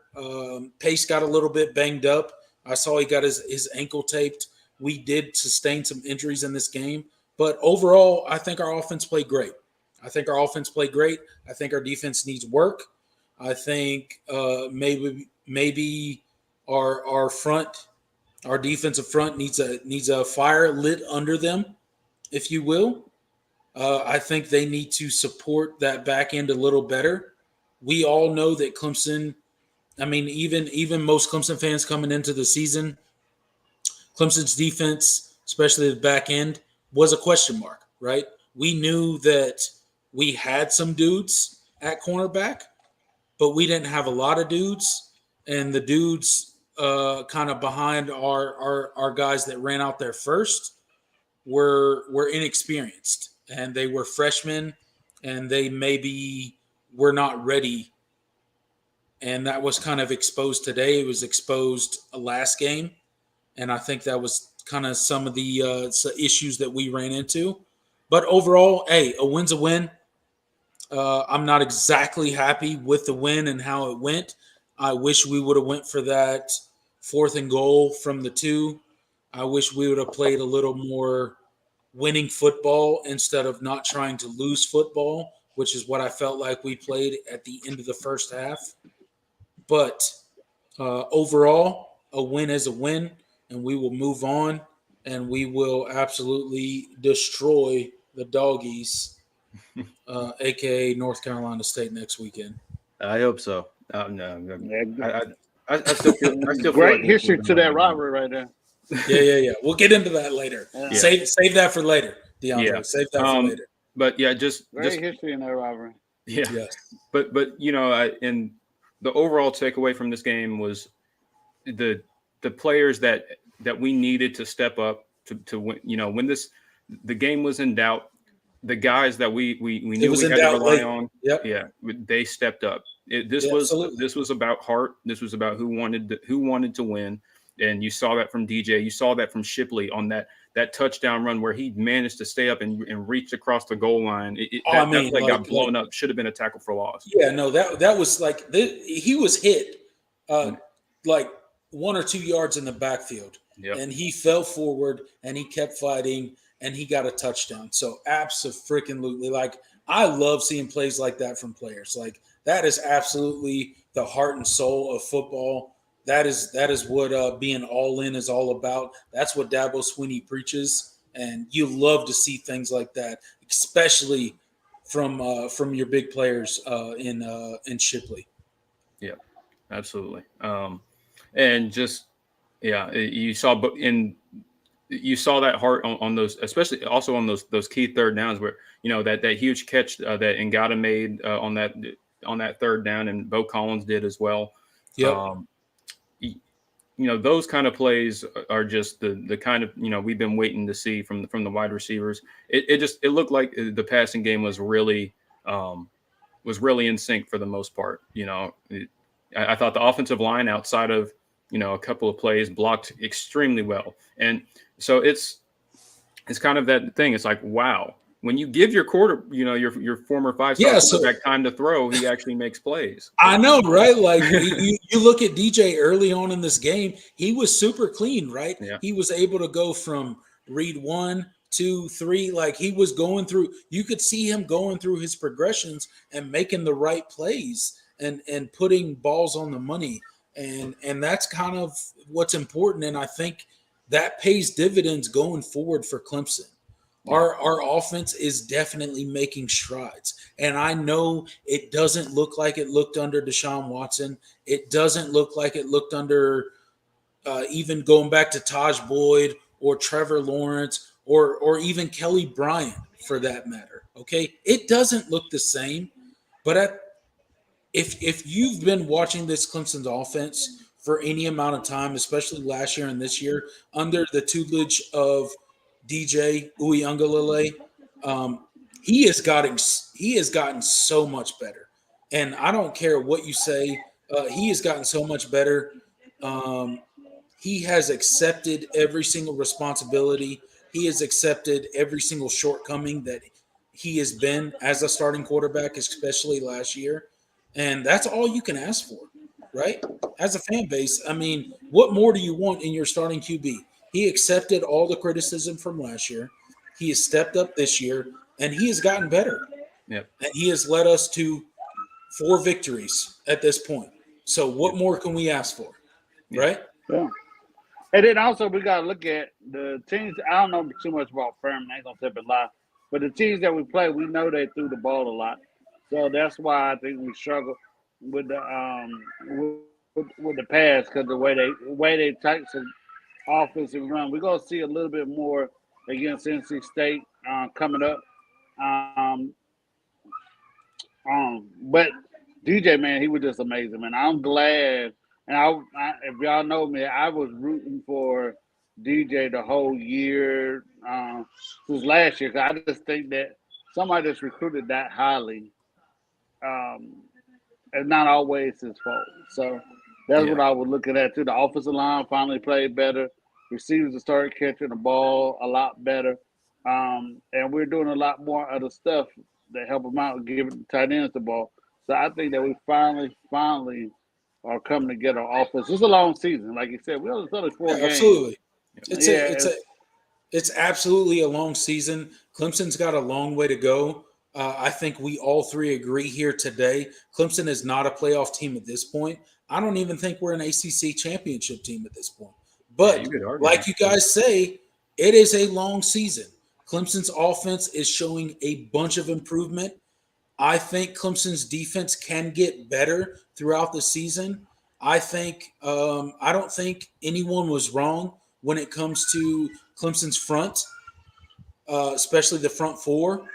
S1: Pace got a little bit banged up. I saw he got his ankle taped. We did sustain some injuries in this game. But overall, I think our offense played great. I think our defense needs work. I think maybe our defensive front needs a fire lit under them, if you will. I think they need to support that back end a little better. We all know that Clemson – even most Clemson fans coming into the season, Clemson's defense, especially the back end, was a question mark, right? We knew that we had some dudes at cornerback, but we didn't have a lot of dudes. And the dudes kind of behind our guys that ran out there first were inexperienced. And they were freshmen, and they maybe were not ready. And that was kind of exposed today. It was exposed last game. And I think that was kind of some of the issues that we ran into. But overall, hey, a win's a win. I'm not exactly happy with the win and how it went. I wish we would have went for that 4th and goal from the 2. I wish we would have played a little more winning football instead of not trying to lose football, which is what I felt like we played at the end of the first half. But overall, a win is a win, and we will move on, and we will absolutely destroy the Doggies, aka North Carolina State, next weekend.
S3: I hope so. No,
S2: Yeah,
S3: I still feel.
S2: great
S3: like
S2: history to that rivalry right there.
S1: Yeah. We'll get into that later.
S2: Yeah.
S1: Save that for later, DeAndre.
S3: Yeah.
S1: Save that for later.
S3: But yeah, just
S2: history in that rivalry.
S3: Yeah.
S1: Yes.
S3: But and the overall takeaway from this game was the players that we needed to step up to win. When the game was in doubt, the guys that we knew we had to rely on.
S1: Yep.
S3: Yeah, they stepped up. This was about heart. This was about who wanted to win, and you saw that from DJ. You saw that from Shipley on that touchdown run where he managed to stay up and reach across the goal line. That play got blown up. Should have been a tackle for loss.
S1: Yeah, no, that was like he was hit like 1 or 2 yards in the backfield, and he fell forward and he kept fighting and he got a touchdown. So abso-freaking-lutely, like I love seeing plays like that from players. Like that is absolutely the heart and soul of football. That is what being all in is all about. That's what Dabo Swinney preaches, and you love to see things like that, especially from your big players in Shipley.
S3: Yeah, absolutely. And just you saw that heart on those, especially also on those key third downs where that huge catch that Ngata made on that third down, and Bo Collins did as well.
S1: Yep.
S3: Those kind of plays are just the kind of we've been waiting to see from the wide receivers. It looked like the passing game was really in sync for the most part. I thought the offensive line, outside of a couple of plays, blocked extremely well, and so it's kind of that thing. It's like, wow, when you give your your former 5-star quarterback time to throw, he actually makes plays.
S1: I know, right? Like you look at DJ early on in this game, he was super clean, right?
S3: Yeah.
S1: He was able to go from read 1, 2, 3, like he was going through. You could see him going through his progressions and making the right plays and putting balls on the money, and that's kind of what's important. And I think that pays dividends going forward for Clemson. Our offense is definitely making strides. And I know it doesn't look like it looked under Deshaun Watson. It doesn't look like it looked under even going back to Taj Boyd or Trevor Lawrence or even Kelly Bryant for that matter. Okay. It doesn't look the same. But if you've been watching this Clemson's offense for any amount of time, especially last year and this year, under the tutelage of DJ Uiagalelei, he has gotten so much better, and I don't care what you say, he has gotten so much better. He has accepted every single responsibility. He has accepted every single shortcoming that he has been as a starting quarterback, especially last year, and that's all you can ask for, right? As a fan base, I mean, what more do you want in your starting QB? He accepted all the criticism from last year. He has stepped up this year, and he has gotten better.
S3: Yep.
S1: And he has led us to 4 victories at this point. So what more can we ask for, right?
S2: Yeah. And then also we got to look at the teams. I don't know too much about Furman. I ain't going to tip it live. But the teams that we play, we know they threw the ball a lot. So that's why I think we struggle with the with the pass, because the way they type some offensive run. We're going to see a little bit more against NC State coming up. But DJ, man, he was just amazing, man. I'm glad. And I if y'all know me, I was rooting for DJ the whole year since last year. Cause I just think that somebody that's recruited that highly is not always his fault. So that's what I was looking at too. The offensive line finally played better. Receivers started catching the ball a lot better. And we're doing a lot more other stuff that help them out, giving tight ends the ball. So I think that we finally are coming together on offense. It's a long season, like you said. It's only 4
S1: Yeah,
S2: games.
S1: absolutely.
S2: Yeah,
S1: It's absolutely a long season. Clemson's got a long way to go. I think we all three agree here today. Clemson is not a playoff team at this point. I don't even think we're an ACC championship team at this point. But
S3: you could argue
S1: like
S3: that.
S1: you guys say, it is a long season. Clemson's offense is showing a bunch of improvement. I think Clemson's defense can get better throughout the season. I don't think anyone was wrong when it comes to Clemson's front, especially the front four.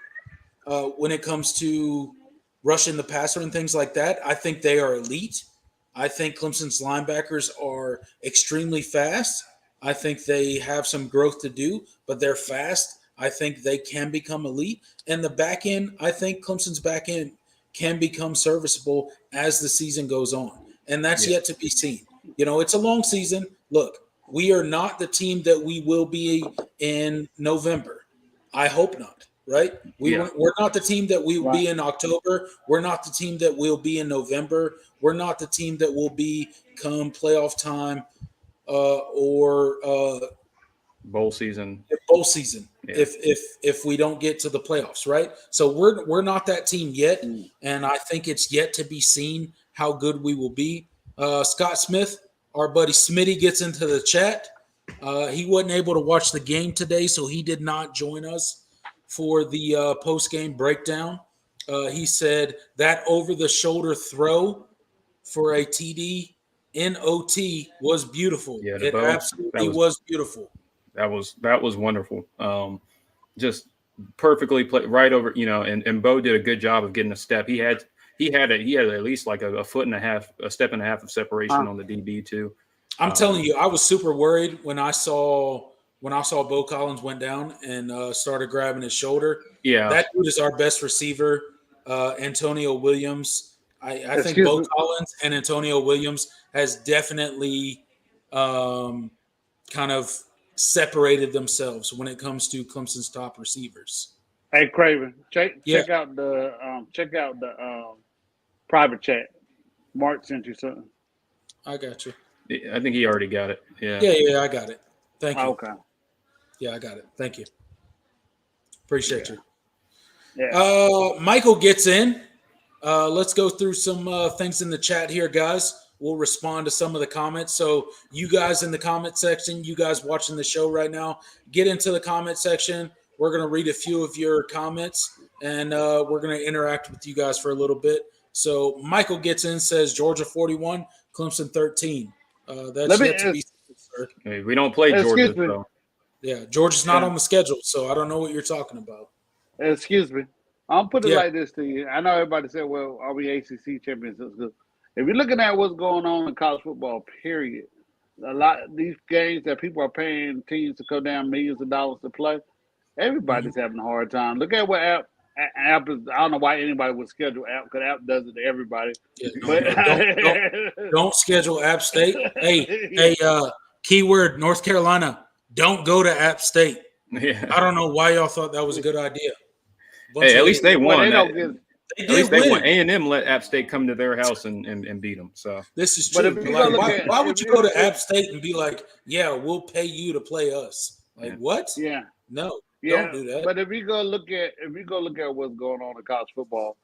S1: When it comes to rushing the passer and things like that, I think they are elite. I think Clemson's linebackers are extremely fast. I think they have some growth to do, but they're fast. I think they can become elite. And the back end, I think Clemson's back end can become serviceable as the season goes on. And that's yet to be seen. It's a long season. Look, we are not the team that we will be in November. I hope not, right? We're not the team that we will be in October. We're not the team that will be in November. We're not the team that will be come playoff time or
S3: bowl season.
S1: If we don't get to the playoffs, right? So we're not that team yet, and I think it's yet to be seen how good we will be. Scott Smith, our buddy Smitty, gets into the chat. He wasn't able to watch the game today, so he did not join us for the post-game breakdown. He said that over-the-shoulder throw for a TD in OT was beautiful.
S3: Yeah,
S1: it absolutely was beautiful.
S3: That was wonderful. Just perfectly played right over, and Bo did a good job of getting a step. He had at least like a step and a half of separation on the DB too.
S1: I'm telling you, I was super worried when I saw Bo Collins went down and started grabbing his shoulder.
S3: Yeah,
S1: that dude is our best receiver, Antonio Williams. I think Bo Collins and Antonio Williams has definitely kind of separated themselves when it comes to Clemson's top receivers.
S2: Hey Craven, check out the private chat. Mark sent you something.
S1: I got you.
S3: I think he already got it. Yeah,
S1: I got it. Thank you.
S2: Okay.
S1: Yeah, I got it. Thank you. Appreciate you.
S2: Yeah.
S1: Michael gets in. Let's go through some things in the chat here, guys. We'll respond to some of the comments. So you guys in the comment section, you guys watching the show right now, get into the comment section. We're going to read a few of your comments, and we're going to interact with you guys for a little bit. So Michael gets in, says Georgia 41, Clemson 13. That's yet to be seen, sir.
S3: Hey, we don't play Georgia, so.
S1: Yeah, Georgia's not on the schedule, so I don't know what you're talking about.
S2: Excuse me. I'll put it like this to you. I know everybody said, well, are we ACC champions? If you're looking at what's going on in college football, period, a lot of these games that people are paying teams to come down millions of dollars to play, everybody's having a hard time. Look at what App is. I don't know why anybody would schedule App, because App does it to everybody.
S1: Don't schedule App State. Hey, keyword North Carolina. Don't go to App State.
S3: Yeah.
S1: I don't know why y'all thought that was a good idea.
S3: Hey, at least they won.
S1: At
S3: least they won. A&M let App State come to their house and beat them. So
S1: this is true. Why would you go to App State and be like, yeah, we'll pay you to play us? Like what?
S2: Yeah.
S1: No.
S2: Yeah.
S1: Don't do that.
S2: But if you go look at what's going on in college football,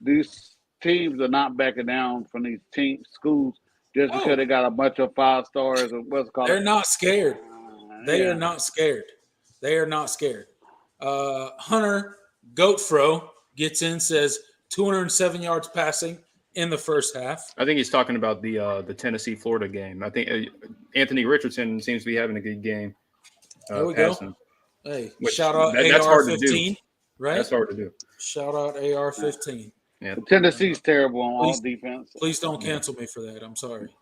S2: these teams are not backing down from these schools just because they got a bunch of 5 stars or what's called.
S1: They're not scared. They are not scared. They are not scared. Hunter Goatfro gets in, says 207 yards passing in the first half.
S3: I think he's talking about the Tennessee-Florida game. I think Anthony Richardson seems to be having a good game.
S1: There we
S3: passing.
S1: Go. Hey, shout out
S3: that's hard to
S1: AR-15, right?
S3: That's hard to do.
S1: Shout out AR-15.
S3: Yeah.
S2: Tennessee's terrible on all defense.
S1: Please don't cancel me for that. I'm sorry.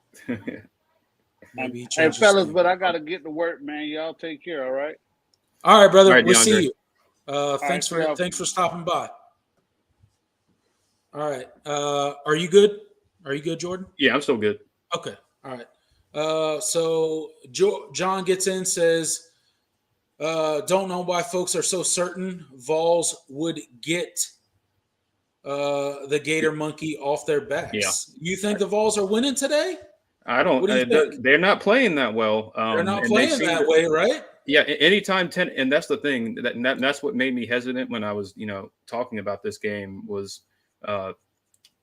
S2: Maybe hey, fellas, but I got to get to work, man. Y'all take care, all right?
S1: All right, brother.
S3: All right,
S1: we'll
S3: DeAndre.
S1: see you. Thanks for stopping by. All right. Are you good? Are you good, Jordan?
S3: Yeah, I'm still good.
S1: Okay. All right. So John gets in, says Don't know why folks are so certain Vols would get the Gator Monkey off their backs. You think the Vols are winning today?
S3: I don't.
S1: What do you think?
S3: They're not playing that well.
S1: They're not
S3: and
S1: playing that way, right?
S3: Yeah. Anytime 10, and that's the thing that's what made me hesitant when I was, talking about this game was,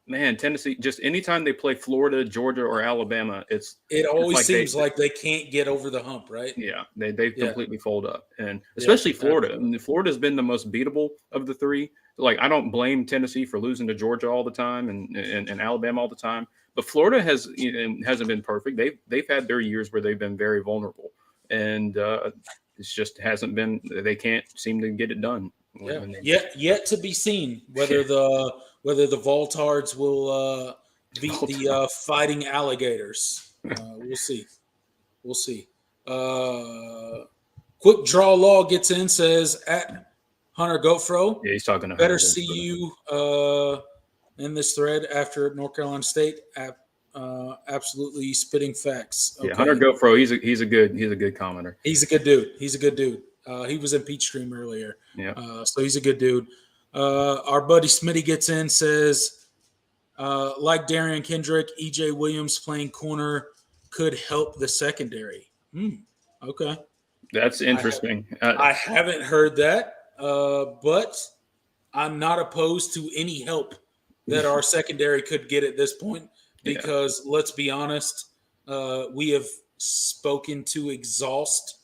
S3: Tennessee. Just anytime they play Florida, Georgia, or Alabama,
S1: it always seems like they can't get over the hump, right?
S3: Yeah, they completely fold up, and especially Florida. I mean, Florida's been the most beatable of the three. Like, I don't blame Tennessee for losing to Georgia all the time and Alabama all the time, but Florida hasn't been perfect. They've had their years where they've been very vulnerable, and it's just hasn't been. They can't seem to get it done.
S1: Yet to be seen whether the Voltards will beat the Fighting Alligators. We'll see. Quick Draw Law gets in, says at Hunter Goatfro.
S3: Yeah, he's talking to
S1: better
S3: Hunter
S1: see you in this thread after North Carolina State. Absolutely spitting facts.
S3: Okay. Yeah, Hunter Goatfro. He's a good commenter.
S1: He's a good dude. He was in Peachstream earlier.
S3: Yeah.
S1: So he's a good dude. Our buddy Smitty gets in, says, like Darian Kendrick, EJ Williams playing corner could help the secondary. Okay.
S3: That's interesting.
S1: I haven't heard that, but I'm not opposed to any help that our secondary could get at this point because let's be honest, we have spoken to exhaust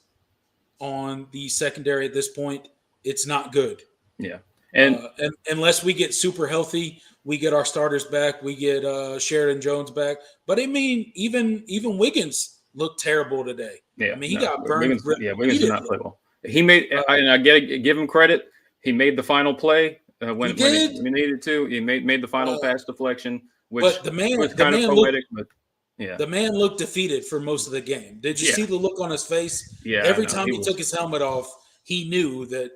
S1: on the secondary at this point. It's not good.
S3: Yeah.
S1: And unless we get super healthy, we get our starters back, we get Sheridan Jones back. But I mean, even Wiggins looked terrible today.
S3: Yeah.
S1: I mean, he got burned.
S3: Wiggins did not play well. He made, and I give him credit. He made the final play when he needed to. He made the final pass deflection, which was kind of poetic. But yeah,
S1: the man looked defeated for most of the game. Did you see the look on his face?
S3: Yeah.
S1: Every time he took his helmet off, he knew that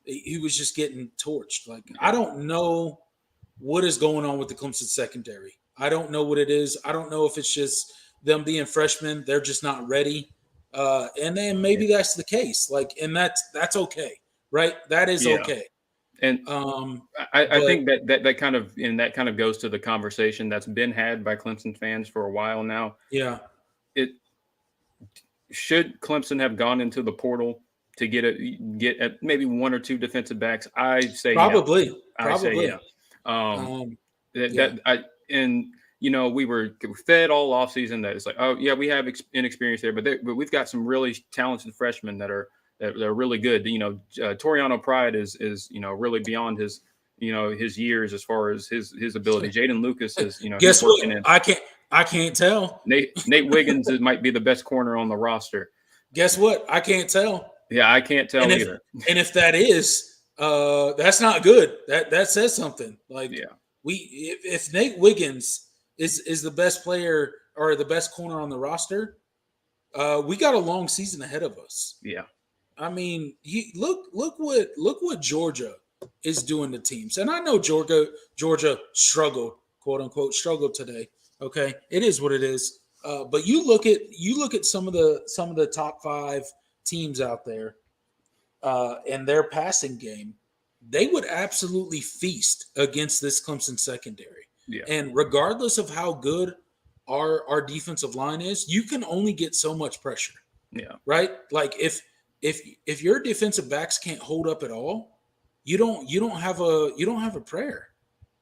S1: he was just getting torched. I don't know what is going on with the Clemson secondary. I don't know what it is. I don't know if it's just them being freshmen. They're just not ready. And then maybe that's the case. And that's okay, right? That is okay.
S3: And I think that kind of goes to the conversation that's been had by Clemson fans for a while now.
S1: Yeah.
S3: Should Clemson have gone into the portal to get maybe one or two defensive backs? I say
S1: probably.
S3: I say we were fed all offseason that it's like, oh yeah, we have inexperience there, but we've got some really talented freshmen that are really good. Toriano Pride is really beyond his years as far as his ability. Jaden Lucas is
S1: guess what? I can't tell.
S3: Nate Wiggins might be the best corner on the roster.
S1: Guess what? I can't tell.
S3: Yeah, I can't tell either.
S1: And if that is, that's not good. That says something. If Nate Wiggins is the best player or the best corner on the roster, we got a long season ahead of us.
S3: Yeah.
S1: I mean, look what Georgia is doing to teams. And I know Georgia struggled, quote unquote, today. Okay. It is what it is. But you look at some of the top 5 teams out there and their passing game, they would absolutely feast against this Clemson secondary.
S3: Yeah.
S1: And regardless of how good our defensive line is, you can only get so much pressure.
S3: Yeah.
S1: Right? If your defensive backs can't hold up at all, you don't have a prayer.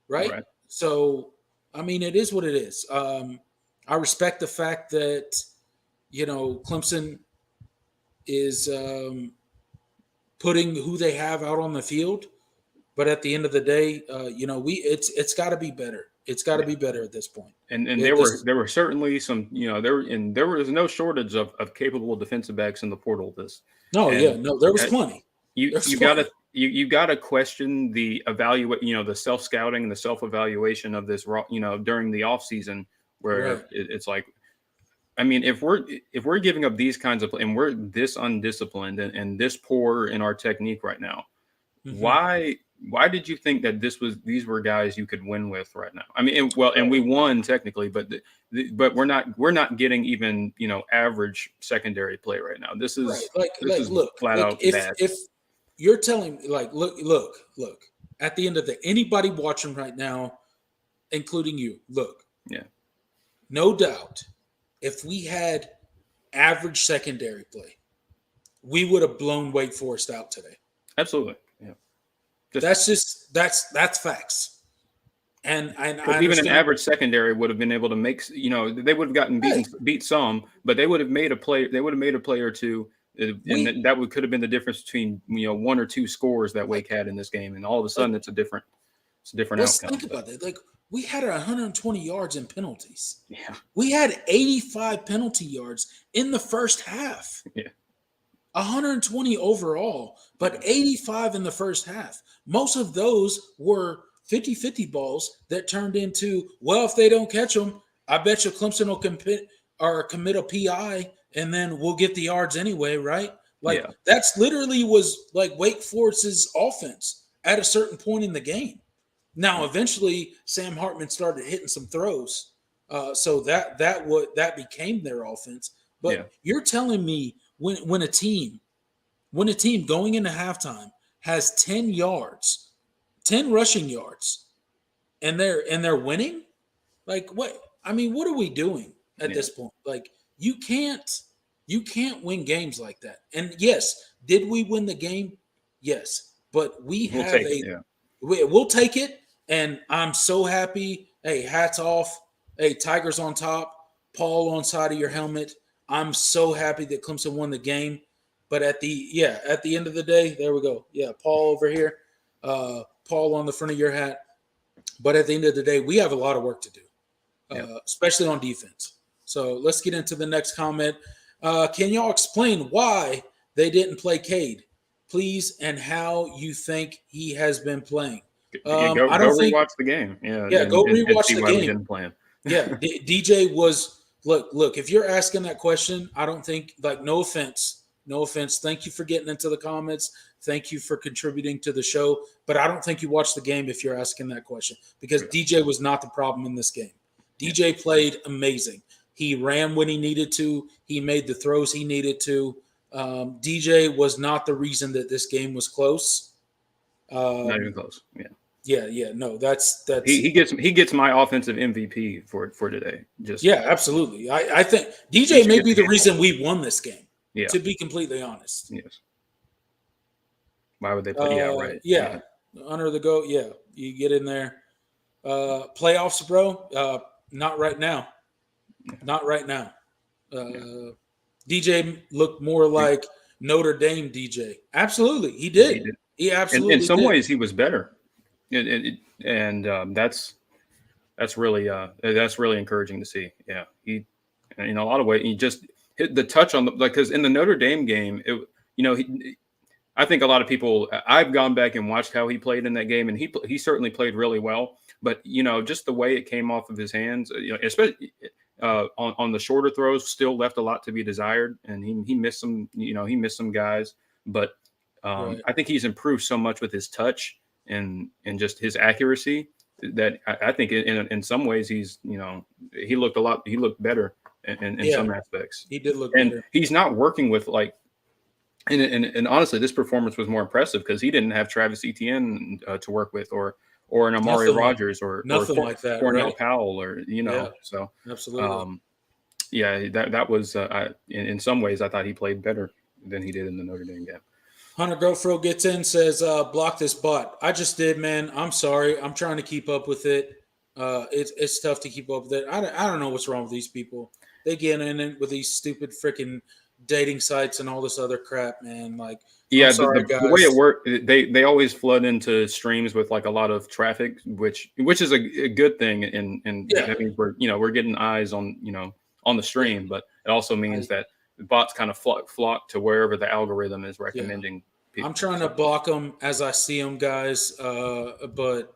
S1: Right? So I mean, it is what it is. I respect the fact that Clemson is putting who they have out on the field, but at the end of the day, it's got to be better. It's got to be better at this point.
S3: And there were certainly some there was no shortage of capable defensive backs in the portal.
S1: There was plenty.
S3: You got to question the the self scouting and the self evaluation of this during the off season where it's like, I mean, if we're giving up these kinds of and we're this undisciplined and this poor in our technique right now, why why did you think that these were guys you could win with right now? I mean, and we won technically, but but we're not getting even average secondary play right now. This is
S1: look,
S3: flat out bad.
S1: If you're telling me, like, look, at the end of anybody watching right now, including you, look,
S3: yeah,
S1: no doubt, if we had average secondary play, we would have blown Wake Forest out today.
S3: Absolutely. Yeah.
S1: That's facts. And I
S3: even an average secondary would have been able to make, they would have gotten beat some, but they would have made a play. They would have made a play or two, and that could have been the difference between one or two scores that Wake had in this game. And all of a sudden, it's a different outcome.
S1: Let's think about it. Like, we had 120 yards in penalties.
S3: Yeah,
S1: we had 85 penalty yards in the first half.
S3: Yeah.
S1: 120 overall, but 85 in the first half. Most of those were 50-50 balls that turned into, well, if they don't catch them, I bet you Clemson will commit a PI, and then we'll get the yards anyway, right? Like, that's literally was like Wake Forest's offense at a certain point in the game. Now, eventually, Sam Hartman started hitting some throws, so that became their offense. But you're telling me when a team going into halftime has 10 yards, 10 rushing yards, and they're winning, like, what? I mean, what are we doing at this point? Like, you can't win games like that. And yes, did we win the game? Yes, but we'll take it. And I'm so happy. Hey, hats off. Hey, Tigers on top. Paul on side of your helmet. I'm so happy that Clemson won the game. But at the end of the day, there we go. Yeah, Paul over here. Paul on the front of your hat. But at the end of the day, we have a lot of work to do, especially on defense. So let's get into the next comment. Can y'all explain why they didn't play Cade, please, and how you think he has been playing?
S3: Go rewatch the game.
S1: Go rewatch the game.
S3: We didn't play him.
S1: DJ was look. If you're asking that question, I don't think, like, no offense. Thank you for getting into the comments. Thank you for contributing to the show. But I don't think you watched the game if you're asking that question, because DJ was not the problem in this game. DJ played amazing. He ran when he needed to. He made the throws he needed to. DJ was not the reason that this game was close.
S3: Not even close.
S1: No, that's
S3: he gets my offensive MVP for today.
S1: Absolutely. I think DJ may be the reason we won this game.
S3: Yeah.
S1: To be completely honest.
S3: Yes. Why would they play?
S1: Under the goat. Yeah, you get in there. Playoffs, bro. Not right now. Not right now. DJ looked more like Notre Dame DJ. Absolutely, he did. He absolutely.
S3: In some ways, he was better, and that's really encouraging to see. Yeah, he, in a lot of ways, he just hit the touch on because in the Notre Dame game, I think a lot of people. I've gone back and watched how he played in that game, and he certainly played really well. But just the way it came off of his hands, especially on the shorter throws, still left a lot to be desired, and he missed some. He missed some guys, but I think he's improved so much with his touch and just his accuracy that I think in some ways he's he looked better in some aspects.
S1: He did look
S3: and
S1: better.
S3: He's not working with like. And honestly, this performance was more impressive because he didn't have Travis Etienne to work with, or an Amari Rogers, or
S1: like that,
S3: Cornell Powell, or So
S1: absolutely,
S3: that was in some ways I thought he played better than he did in the Notre Dame game.
S1: Hunter Gofro gets in, says, block this bot. I just did, man. I'm sorry. I'm trying to keep up with it. It's tough to keep up with it. I don't know what's wrong with these people. They get in it with these stupid freaking dating sites and all this other crap, man. Like,
S3: yeah,
S1: sorry,
S3: the way it worked, they always flood into streams with like a lot of traffic, which is a good thing, and that means we're getting eyes on the stream, but it also means that the bots kind of flock to wherever the algorithm is recommending. People.
S1: I'm trying to block them as I see them, guys, but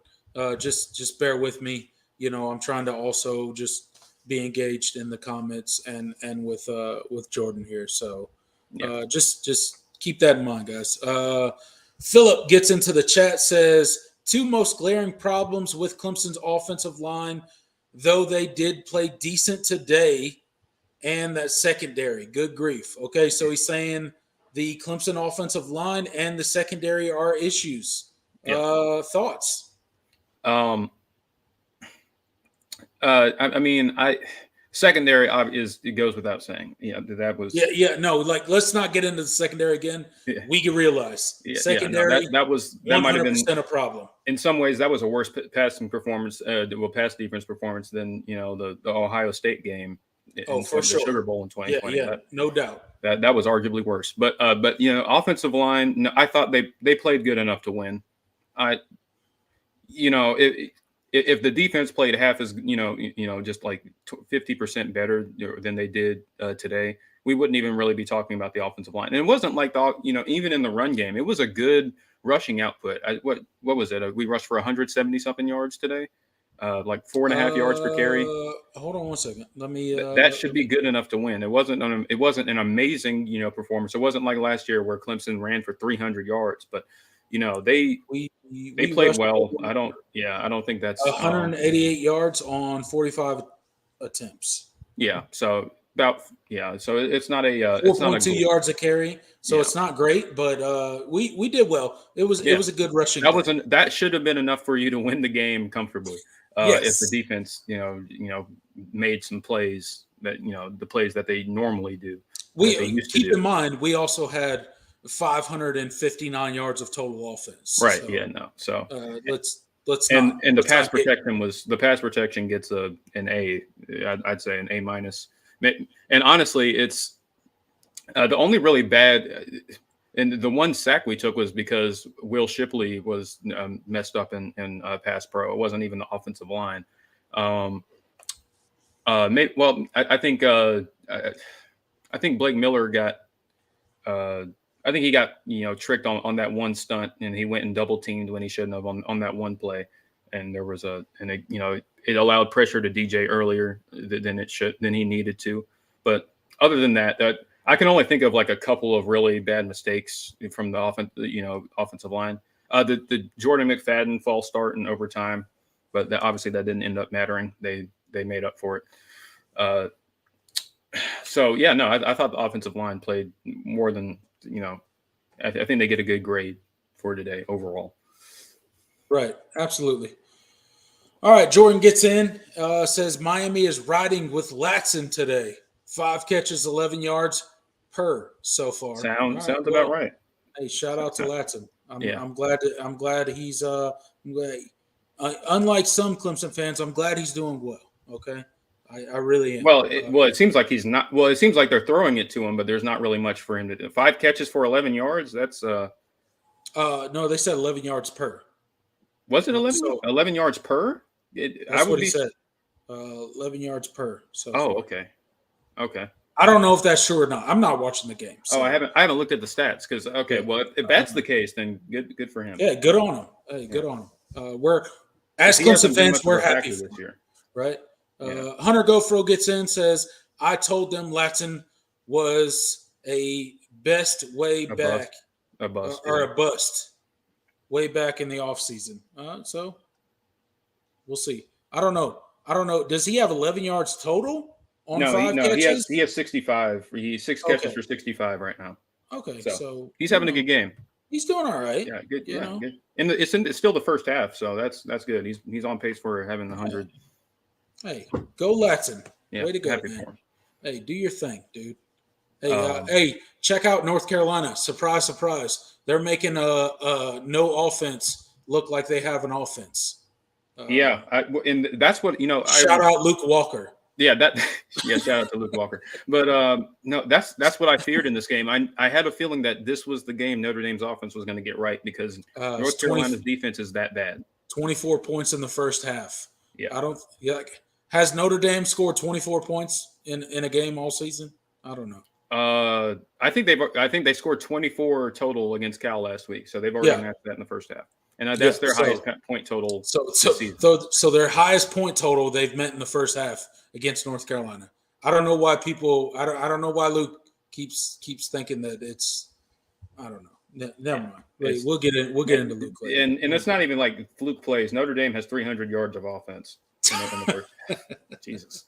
S1: just bear with me. I'm trying to also just be engaged in the comments and with Jordan here. So just keep that in mind, guys. Philip gets into the chat, says, two most glaring problems with Clemson's offensive line, though they did play decent today, and that secondary. Good grief. Okay, so he's saying the Clemson offensive line and the secondary are issues.
S3: Yeah.
S1: Thoughts?
S3: Secondary it goes without saying. Yeah, that was.
S1: No. Like, let's not get into the secondary again.
S3: Yeah.
S1: We can realize secondary.
S3: That might have been
S1: a problem.
S3: In some ways, that was a worse passing performance, pass defense performance than the Ohio State game.
S1: For sure.
S3: The Sugar Bowl in 2020.
S1: Yeah, no doubt.
S3: That was arguably worse. But offensive line, no, I thought they played good enough to win. If the defense played half as just like 50% better than they did today, we wouldn't even really be talking about the offensive line. And it wasn't like even in the run game, it was a good rushing output. What was it? We rushed for 170 something yards today, like 4.5 yards per carry.
S1: Hold on one second. Let me.
S3: That should be good enough to win. It wasn't an amazing performance. It wasn't like last year where Clemson ran for 300 yards, but. They played well. I don't think that's
S1: 188 yards on 45 attempts.
S3: Yeah. So So it's not a
S1: 4.2 yards a carry. So it's not great, but we did well. It was a good rushing.
S3: That should have been enough for you to win the game comfortably. If the defense, made some plays that the plays that they normally do.
S1: Keep in mind we also had 559 yards of total offense.
S3: Right.
S1: So, let's
S3: and the pass protection gets an A. I'd say an A minus. And honestly, it's the only really bad. And the one sack we took was because Will Shipley was messed up in pass pro. It wasn't even the offensive line. I think Blake Miller got. I think he got tricked on that one stunt, and he went and double teamed when he shouldn't have on that one play, and there was it allowed pressure to DJ earlier than he needed to. But other than that, I can only think of like a couple of really bad mistakes from the offensive line. The Jordan McFadden false start in overtime, but obviously that didn't end up mattering. They made up for it. I thought the offensive line played more than. I think they get a good grade for today overall.
S1: Right. Absolutely. All right. Jordan gets in, says Miami is riding with Latson today. 5 catches, 11 yards per so far.
S3: Sounds about right.
S1: Hey, shout out to Latson. I'm glad he's unlike some Clemson fans, I'm glad he's doing well. Okay. I really am.
S3: It seems like he's not. Well, it seems like they're throwing it to him, but there's not really much for him to do. 5 catches for 11 yards. That's
S1: no, they said 11 yards per.
S3: Was it 11? 11 yards per?
S1: That's what he said. 11 yards per. So.
S3: Oh, okay.
S1: I don't know if that's true or not. I'm not watching the game. So.
S3: I haven't looked at the stats because if that's the case, then good for him.
S1: Yeah, good on him. Hey, good on him. We're as Clemson fans, we're happy
S3: this year,
S1: right? Hunter Gofro gets in, says, I told them Latson was a bust way back in the offseason. So we'll see. I don't know. Does he have 11 yards total on 5 catches?
S3: He has 65. He's 6 catches for 65 right now.
S1: Okay, so
S3: he's having a good game.
S1: He's doing all right.
S3: Yeah, good. Good. And it's still the first half, so that's good. He's on pace for having 100.
S1: Hey, go Latson.
S3: Yeah,
S1: way to go,
S3: happy
S1: man.
S3: For him.
S1: Hey, do your thing, dude. Hey, check out North Carolina. Surprise, surprise. They're making a no offense look like they have an offense.
S3: And that's what
S1: Shout out Luke Walker.
S3: Shout out to Luke Walker. But no, that's what I feared in this game. I had a feeling that this was the game Notre Dame's offense was going to get right because North Carolina's defense is that bad.
S1: 24 points in the first half.
S3: Yeah,
S1: has Notre Dame scored 24 points in a game all season? I don't know.
S3: I think they scored 24 total against Cal last week, so they've already matched that in the first half, and that's their highest point total.
S1: So their highest point total they've met in the first half against North Carolina. I don't know why people. I don't know why Luke keeps thinking that it's. I don't know. Never mind. Wait, we'll get into Luke later.
S3: And it's not even like fluke plays. Notre Dame has 300 yards of offense in the first. Jesus.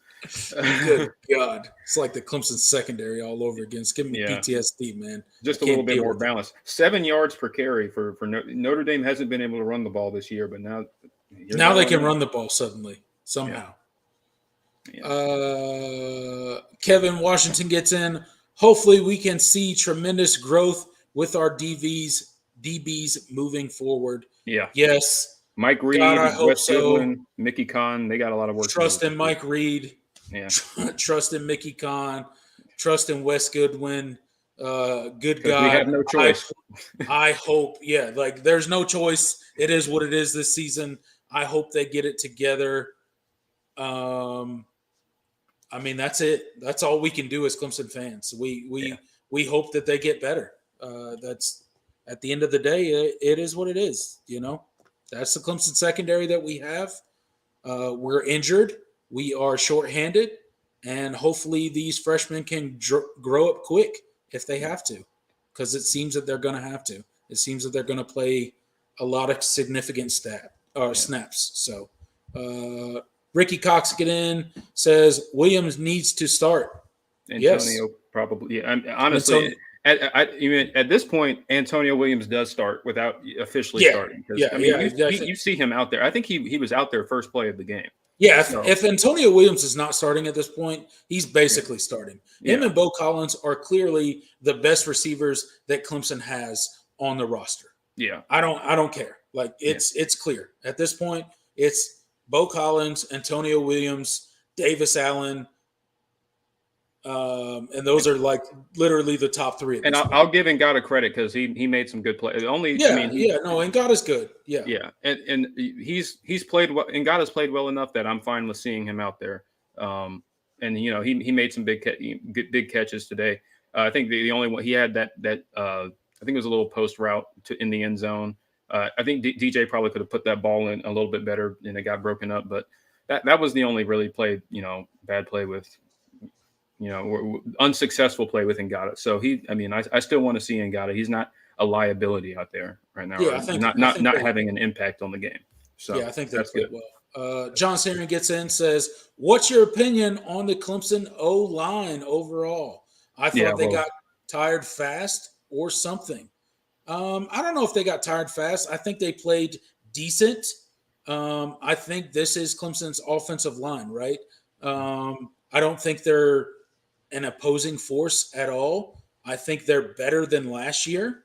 S1: Good God. It's like the Clemson secondary all over again. It's giving me PTSD, man.
S3: Just a little bit more balance. 7 yards per carry for Notre Dame hasn't been able to run the ball this year, but now
S1: they can run the ball suddenly, somehow. Yeah. Kevin Washington gets in. Hopefully we can see tremendous growth with our DBs moving forward.
S3: Yeah.
S1: Yes.
S3: Mike Reed, Wes Goodwin, Mickey Kahn, they got a lot of work to do.
S1: Trust in Mike Reed.
S3: Yeah.
S1: Trust in Mickey Kahn. Trust in Wes Goodwin. Good guy.
S3: We have no choice.
S1: I hope, like there's no choice. It is what it is this season. I hope they get it together. I mean, that's it. That's all we can do as Clemson fans. We hope that they get better. That's at the end of the day, it is what it is. That's the Clemson secondary that we have. We're injured. We are shorthanded, and hopefully these freshmen can grow up quick if they have to, because it seems that they're going to have to. It seems that they're going to play a lot of significant snaps. So Ricky Cox says Williams needs to start.
S3: Antonio probably. Yeah, honestly, at this point, Antonio Williams does start without officially starting. You see him out there. I think he was out there first play of the game.
S1: Yeah, if Antonio Williams is not starting at this point, he's basically starting. Him and Bo Collins are clearly the best receivers that Clemson has on the roster.
S3: Yeah,
S1: I don't care. Like it's clear at this point. It's Bo Collins, Antonio Williams, Davis Allen, and those are like literally the top three.
S3: And I'll give Ngata credit because he made some good plays.
S1: Ngata's good. Yeah,
S3: and he's played well. Ngata's played well enough that I'm fine with seeing him out there. And he made some big catches today. I think the only one he had that I think it was a little post route in the end zone. I think DJ probably could have put that ball in a little bit better, and it got broken up. But that was the only really bad play with. Unsuccessful play with Ngata. So I still want to see Ngata. He's not a liability out there right now.
S1: Yeah, I think
S3: not having an impact on the game. So
S1: I think that's good. Well, John Sarian gets in, says, "What's your opinion on the Clemson O-line overall? I thought they got tired fast or something. I don't know if they got tired fast. I think they played decent. I think this is Clemson's offensive line, right? I don't think they're an opposing force at all. I think they're better than last year,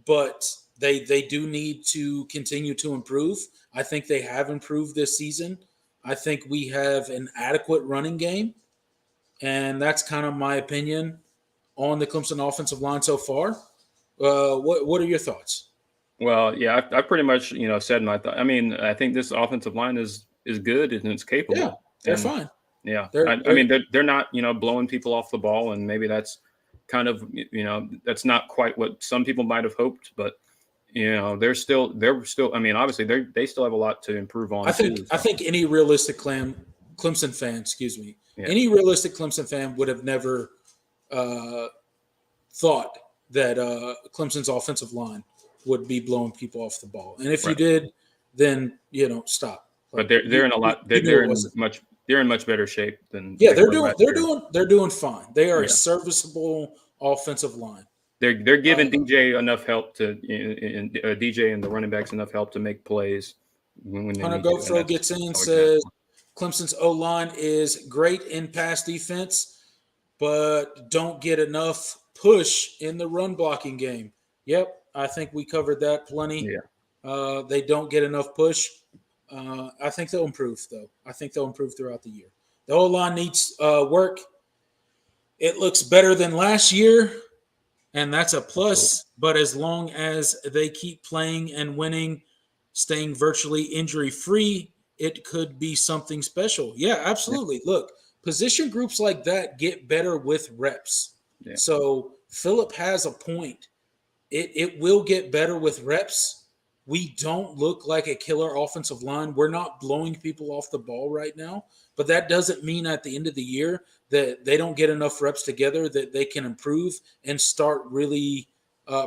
S1: but they do need to continue to improve. I think they have improved this season. I think we have an adequate running game, and that's kind of my opinion on the Clemson offensive line so far. What are your thoughts?
S3: Well, yeah, I pretty much said my thought. I mean, I think this offensive line is good and it's capable.
S1: Yeah, they're fine.
S3: Yeah, they're not blowing people off the ball, and maybe that's kind of that's not quite what some people might have hoped, but they're still. I mean, obviously they still have a lot to improve on.
S1: I think any realistic Clemson fan, any realistic Clemson fan would have never thought that Clemson's offensive line would be blowing people off the ball, and if you did, then stop.
S3: But they're in a lot. They're in much better shape than
S1: they're doing fine. They are a serviceable offensive line.
S3: They're giving DJ enough help DJ and the running backs enough help to make plays.
S1: Hunter GoPro gets in, says Clemson's O-line is great in pass defense, but don't get enough push in the run blocking game. Yep, I think we covered that plenty.
S3: Yeah.
S1: They don't get enough push. I think they'll improve, though. I think they'll improve throughout the year. The O-line needs work. It looks better than last year, and that's a plus. But as long as they keep playing and winning, staying virtually injury-free, it could be something special. Yeah, absolutely. Yeah. Look, position groups like that get better with reps. Yeah. So Phillip has a point. It will get better with reps. We don't look like a killer offensive line. We're not blowing people off the ball right now, but that doesn't mean at the end of the year that they don't get enough reps together that they can improve and start really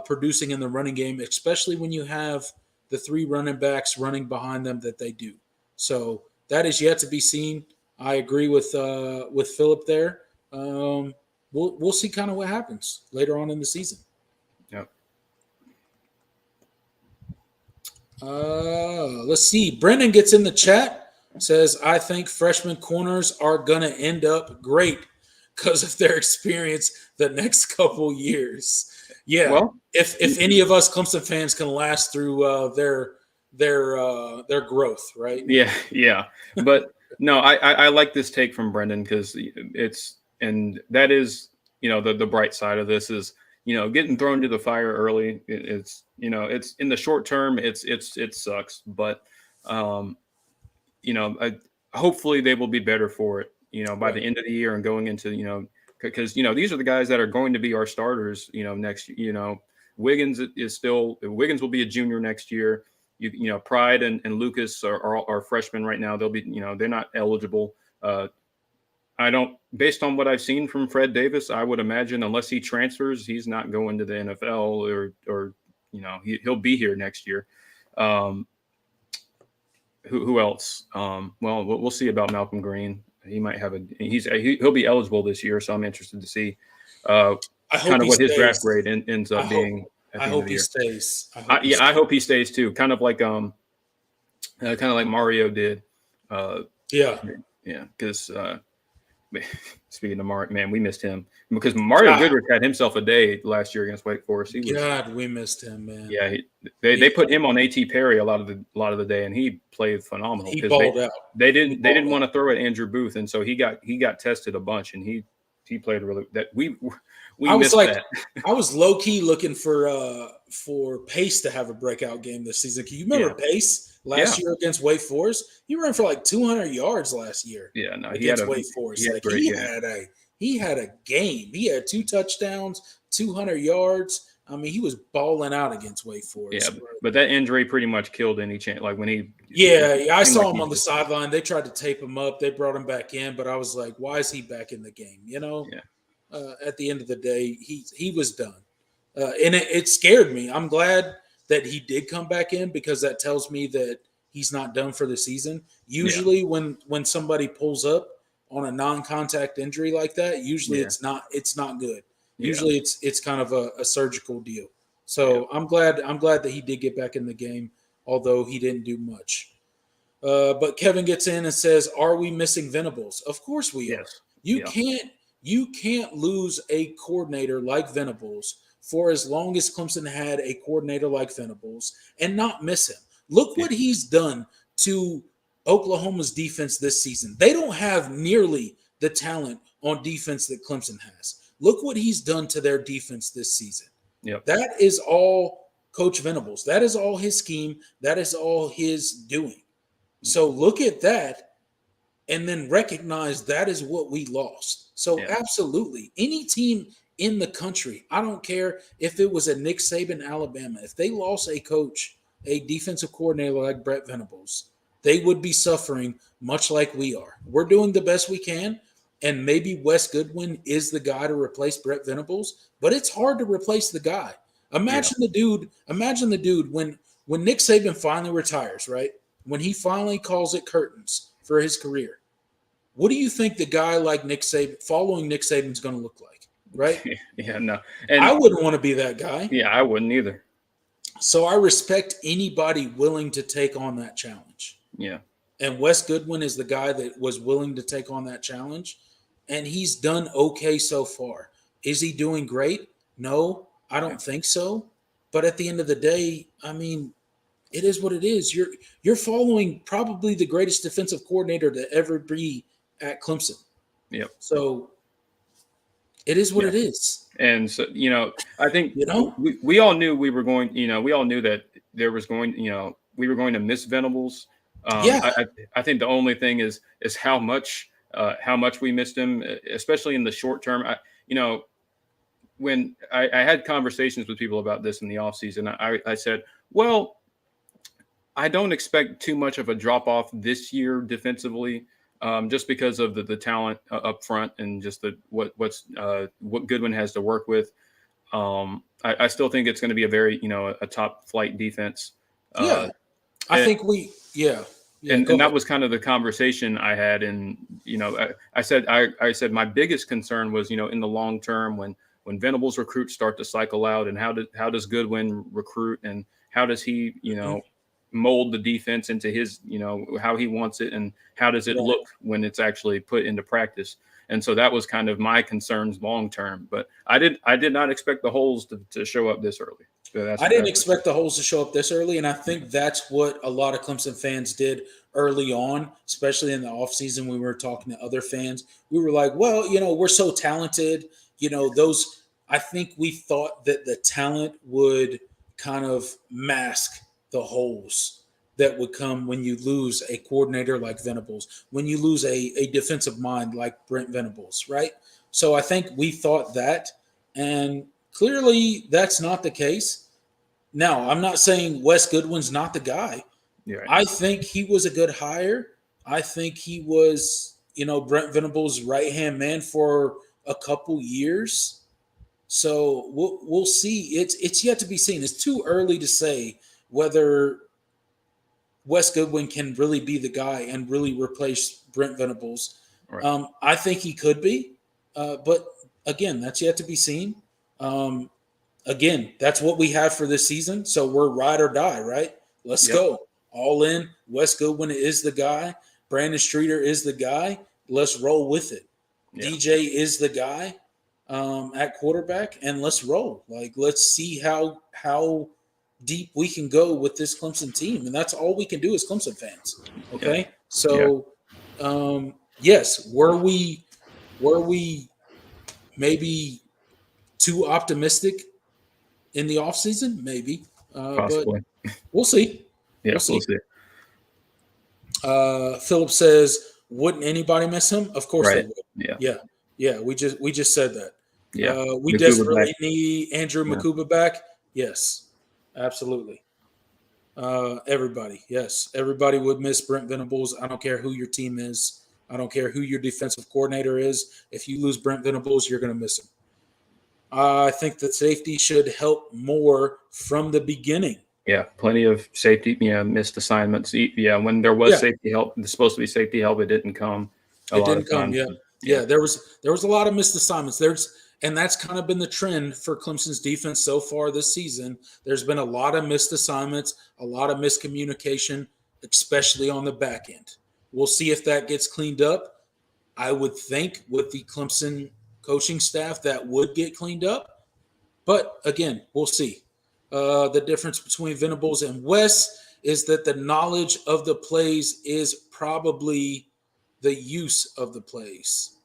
S1: producing in the running game, especially when you have the 3 running backs running behind them that they do. So that is yet to be seen. I agree with Philip there. We'll see kind of what happens later on in the season.
S3: Yep.
S1: Let's see. Brendan gets in the chat, says, I think freshman corners are going to end up great because of their experience the next couple years. Yeah. Well, if any of us Clemson fans can last through their growth, right?
S3: Yeah. But no, I like this take from Brendan because that is, the bright side of this is, getting thrown to the fire early. It's in the short term, it sucks, but hopefully they will be better for it, by the end of the year and going into, because, these are the guys that are going to be our starters, next, Wiggins will be a junior next year. Pride and Lucas are freshmen right now. They'll be, they're not eligible. Based on what I've seen from Fred Davis, I would imagine unless he transfers, he's not going to the NFL or he'll be here next year. Who else? Well, we'll see about Malcolm Green. He might have he'll be eligible this year, so I'm interested to see kind of what his draft grade ends up being.
S1: I hope he stays.
S3: I hope he stays too. Kind of like Mario did. Because speaking of Mario, man, we missed him because Mario Goodrich had himself a day last year against Wake Forest.
S1: We missed him, man.
S3: Yeah, they put him on A.T. Perry a lot of the day, and he played phenomenal.
S1: He balled out.
S3: They didn't want to throw at Andrew Booth, and so he got tested a bunch, and he played really. That we missed that.
S1: I was low key looking for Pace to have a breakout game this season. Can you remember Pace? Last year against Wake Forest, he ran for like 200 yards last year.
S3: Yeah, no,
S1: against Wake Forest. He had a game. He had 2 touchdowns, 200 yards. I mean, he was balling out against Wake Forest.
S3: Yeah, but that injury pretty much killed any chance. Like when he.
S1: Yeah, I saw him on the sideline. They tried to tape him up. They brought him back in, but I was like, why is he back in the game? At the end of the day, he was done, and it scared me. I'm glad that he did come back in because that tells me that he's not done for the season. Usually when somebody pulls up on a non-contact injury like that, usually it's not good. Usually it's kind of a surgical deal. So I'm glad that he did get back in the game, although he didn't do much. But Kevin gets in and says, are we missing Venables? Of course we are. You can't lose a coordinator like Venables for as long as Clemson had a coordinator like Venables and not miss him. Look what he's done to Oklahoma's defense this season. They don't have nearly the talent on defense that Clemson has. Look what he's done to their defense this season.
S3: Yep.
S1: That is all Coach Venables. That is all his scheme. That is all his doing. So look at that and then recognize that is what we lost. So absolutely, any team in the country, I don't care if it was a Nick Saban, Alabama, if they lost a coach, a defensive coordinator like Brett Venables, they would be suffering much like we are. We're doing the best we can, and maybe Wes Goodwin is the guy to replace Brett Venables, but it's hard to replace the guy. Imagine the dude when Nick Saban finally retires, right? When he finally calls it curtains for his career. What do you think the guy like Nick Saban, following Nick Saban, is going to look like? Right?
S3: No. And
S1: I wouldn't want to be that guy.
S3: Yeah, I wouldn't either.
S1: So I respect anybody willing to take on that challenge.
S3: Yeah.
S1: And Wes Goodwin is the guy that was willing to take on that challenge. And he's done okay so far. Is he doing great? No, I don't think so. But at the end of the day, I mean, it is what it is. You're following probably the greatest defensive coordinator to ever be at Clemson.
S3: Yep.
S1: So it is what it is.
S3: And so, I think, we all knew we all knew that there was we were going to miss Venables. I think the only thing is how much we missed him, especially in the short term. When I had conversations with people about this in the offseason, I said, well, I don't expect too much of a drop off this year defensively. Just because of the talent up front and just what Goodwin has to work with. I still think it's going to be a very, a top flight defense.
S1: Yeah, I think we. Yeah.
S3: And that was kind of the conversation I had. And, I said my biggest concern was, in the long term, when Venables recruits start to cycle out, and how does Goodwin recruit, and how does he, mold the defense into his, how he wants it, and how does it look when it's actually put into practice. And so that was kind of my concerns long term. But I did not expect the holes to show up this early. So
S1: I didn't expect the holes to show up this early, and I think that's what a lot of Clemson fans did early on, especially in the offseason when we were talking to other fans. We were like, well, we're so talented. I think we thought that the talent would kind of mask the holes that would come when you lose a coordinator like Venables, when you lose a defensive mind like Brent Venables, right? So I think we thought that, and clearly that's not the case. Now, I'm not saying Wes Goodwin's not the guy.
S3: Yeah, right.
S1: I think he was a good hire. I think he was, Brent Venables' right-hand man for a couple years. So we'll see. It's yet to be seen. It's too early to say whether Wes Goodwin can really be the guy and really replace Brent Venables. Right. I think he could be, but again, that's yet to be seen. Again, that's what we have for this season. So we're ride or die, right? Let's go. All in. Wes Goodwin is the guy. Brandon Streeter is the guy. Let's roll with it. Yeah. DJ is the guy at quarterback, and let's roll. Let's see how deep we can go with this Clemson team. And that's all we can do as Clemson fans. Okay. Yeah. So, yes, were we maybe too optimistic in the offseason? Maybe.
S3: Possibly.
S1: But we'll see.
S3: Yeah, we'll see.
S1: Philip says, wouldn't anybody miss him? Of course they would.
S3: Yeah.
S1: Yeah. We just said that.
S3: Yeah.
S1: We desperately need Andrew Makuba back. Yes. Absolutely. Everybody. Yes. Everybody would miss Brent Venables. I don't care who your team is. I don't care who your defensive coordinator is. If you lose Brent Venables, you're going to miss him. I think that safety should help more from the beginning.
S3: Yeah, plenty of safety, missed assignments. Yeah, when there was safety help, there's supposed to be safety help, it didn't come.
S1: It didn't come. Yeah. There was a lot of missed assignments. And that's kind of been the trend for Clemson's defense so far this season. There's been a lot of missed assignments, a lot of miscommunication, especially on the back end. We'll see if that gets cleaned up. I would think with the Clemson coaching staff that would get cleaned up. But again, we'll see. The difference between Venables and Wes is that the knowledge of the plays is probably the use of the plays.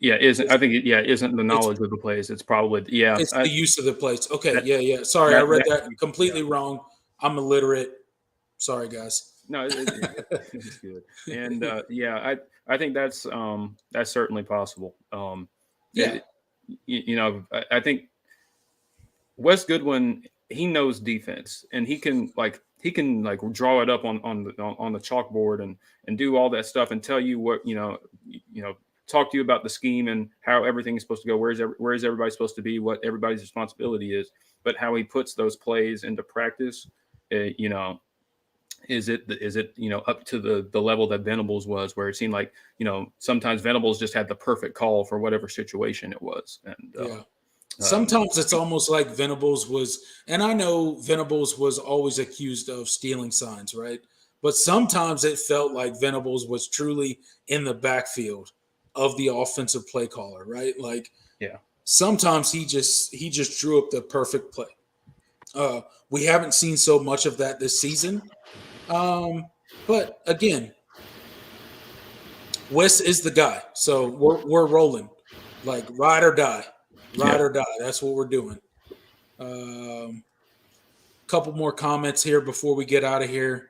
S3: Yeah, isn't the knowledge of the plays. It's probably
S1: It's the use of the plays. Okay, yeah. Sorry, I read that completely wrong. I'm illiterate. Sorry, guys.
S3: No, it's good. And I think that's certainly possible. I think Wes Goodwin, he knows defense, and he can draw it up on the chalkboard and do all that stuff and tell you what talk to you about the scheme and how everything is supposed to go. Where is everybody supposed to be? What everybody's responsibility is. But how he puts those plays into practice, is it up to the level that Venables was, where it seemed like sometimes Venables just had the perfect call for whatever situation it was. And
S1: sometimes it's almost like Venables was, and I know Venables was always accused of stealing signs, right? But sometimes it felt like Venables was truly in the backfield of the offensive play caller, right? Sometimes he just drew up the perfect play. We haven't seen so much of that this season. But again, Wes is the guy. So we're rolling, ride or die. Ride or die. That's what we're doing. Couple more comments here before we get out of here.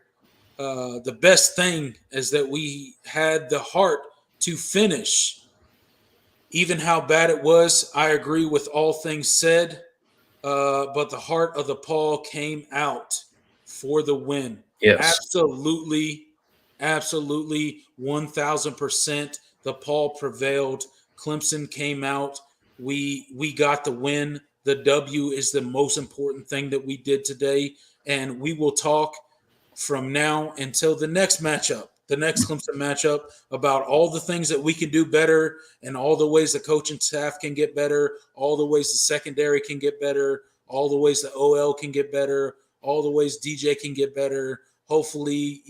S1: The best thing is that we had the heart to finish. Even how bad it was, I agree with all things said. But the heart of the Paul came out for the win.
S3: Yes.
S1: Absolutely, 1,000%. The Paul prevailed. Clemson came out. We got the win. The W is the most important thing that we did today, and we will talk from now until the next matchup, the next Clemson matchup, about all the things that we can do better and all the ways the coaching staff can get better, all the ways the secondary can get better, all the ways the OL can get better, all the ways DJ can get better. Hopefully,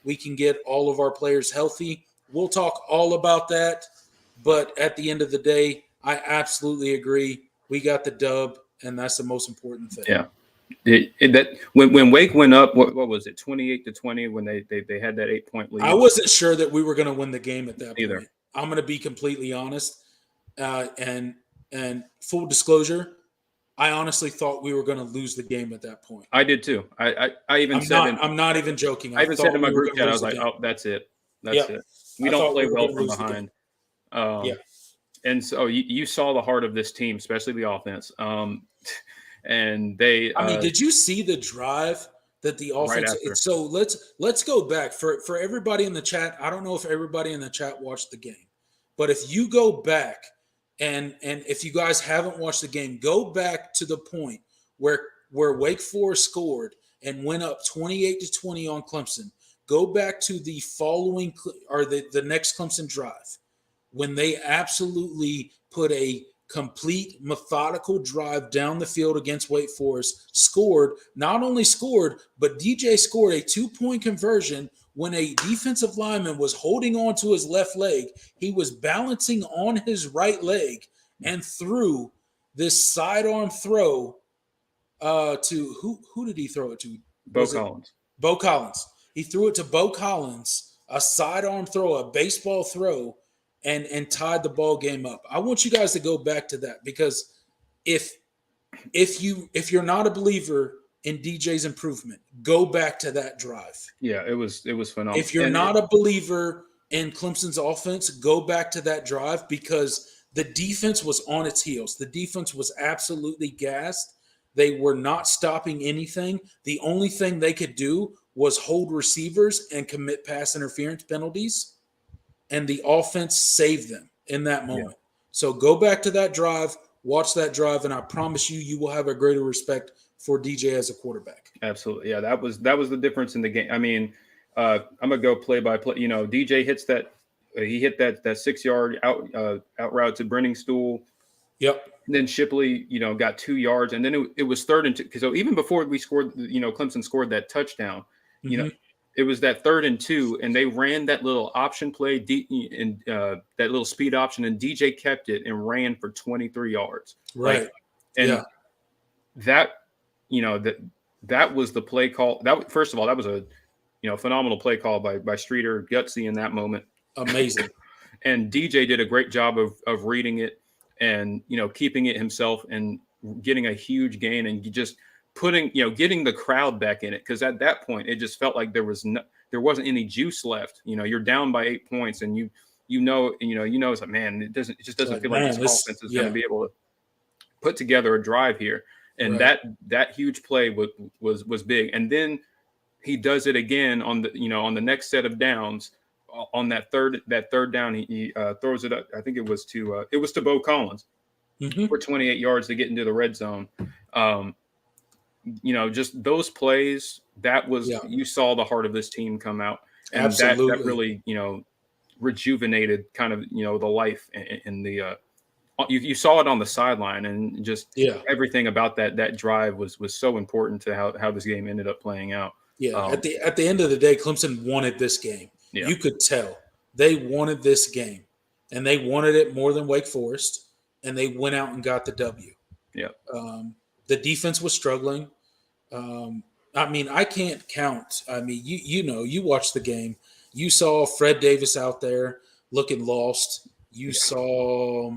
S1: we can get all of our players healthy. We'll talk all about that. But at the end of the day, I absolutely agree. We got the dub, and that's the most important thing.
S3: Yeah. When Wake went up, what was it, 28-20 when they had that 8-point lead?
S1: I wasn't sure that we were going to win the game at that
S3: either.
S1: point. I'm going to be completely honest, and full disclosure, I honestly thought we were going to lose the game at that point.
S3: I did too. I'm not
S1: even joking.
S3: I even said in my group chat, I was like, "Oh, that's it. That's it. We don't play well from behind." And so you saw the heart of this team, especially the offense. And they.
S1: Did you see the drive that the offense?
S3: Right,
S1: so let's go back for everybody in the chat. I don't know if everybody in the chat watched the game, but if you go back and if you guys haven't watched the game, go back to the point where Wake Forest scored and went up 28-20 on Clemson. Go back to the following or the next Clemson drive when they absolutely put a complete methodical drive down the field against Wake Forest, not only scored, but DJ scored a 2-point conversion when a defensive lineman was holding on to his left leg. He was balancing on his right leg and threw this sidearm throw to who did he throw it to?
S3: Bo Collins.
S1: Bo Collins. He threw it to Bo Collins, a sidearm throw, a baseball throw, and tied the ball game up. I want you guys to go back to that because if you're not a believer in DJ's improvement, go back to that drive.
S3: Yeah, it was phenomenal.
S1: If you're not a believer in Clemson's offense, go back to that drive because the defense was on its heels. The defense was absolutely gassed. They were not stopping anything. The only thing they could do was hold receivers and commit pass interference penalties. And the offense saved them in that moment. Yeah. So go back to that drive, watch that drive, and I promise you will have a greater respect for DJ as a quarterback.
S3: Absolutely. Yeah, that was the difference in the game. I mean, I'm going to go play by play. DJ hits that he hit that 6-yard out route to Brenningstool.
S1: Yep.
S3: And then Shipley, got 2 yards. And then it was 3rd and 2. So even before we scored, Clemson scored that touchdown, it was that 3rd and 2, and they ran that little option play, and that little speed option, and DJ kept it and ran for 23 yards.
S1: Right.
S3: That was the play call. That first of all, that was a phenomenal play call by Streeter, gutsy in that moment.
S1: Amazing.
S3: And DJ did a great job of reading it and keeping it himself and getting a huge gain and just getting the crowd back in it, because at that point it just felt like there wasn't any juice left. You're down by 8 points, and it's like, man, it just doesn't feel like this offense is going to be able to put together a drive here. And that huge play was big. And then he does it again on the next set of downs. On that third down, he throws it up. I think it was to Bo Collins for 28 yards to get into the red zone. Just those plays, that was you saw the heart of this team come out, and
S1: absolutely.
S3: that really rejuvenated kind of the life in the you saw it on the sideline, and just everything about that drive was so important to how this game ended up playing out.
S1: At the end of the day, Clemson wanted this game. You could tell they wanted this game, and they wanted it more than Wake Forest, and they went out and got the W. The defense was struggling. I can't count. You watched the game. You saw Fred Davis out there looking lost. You saw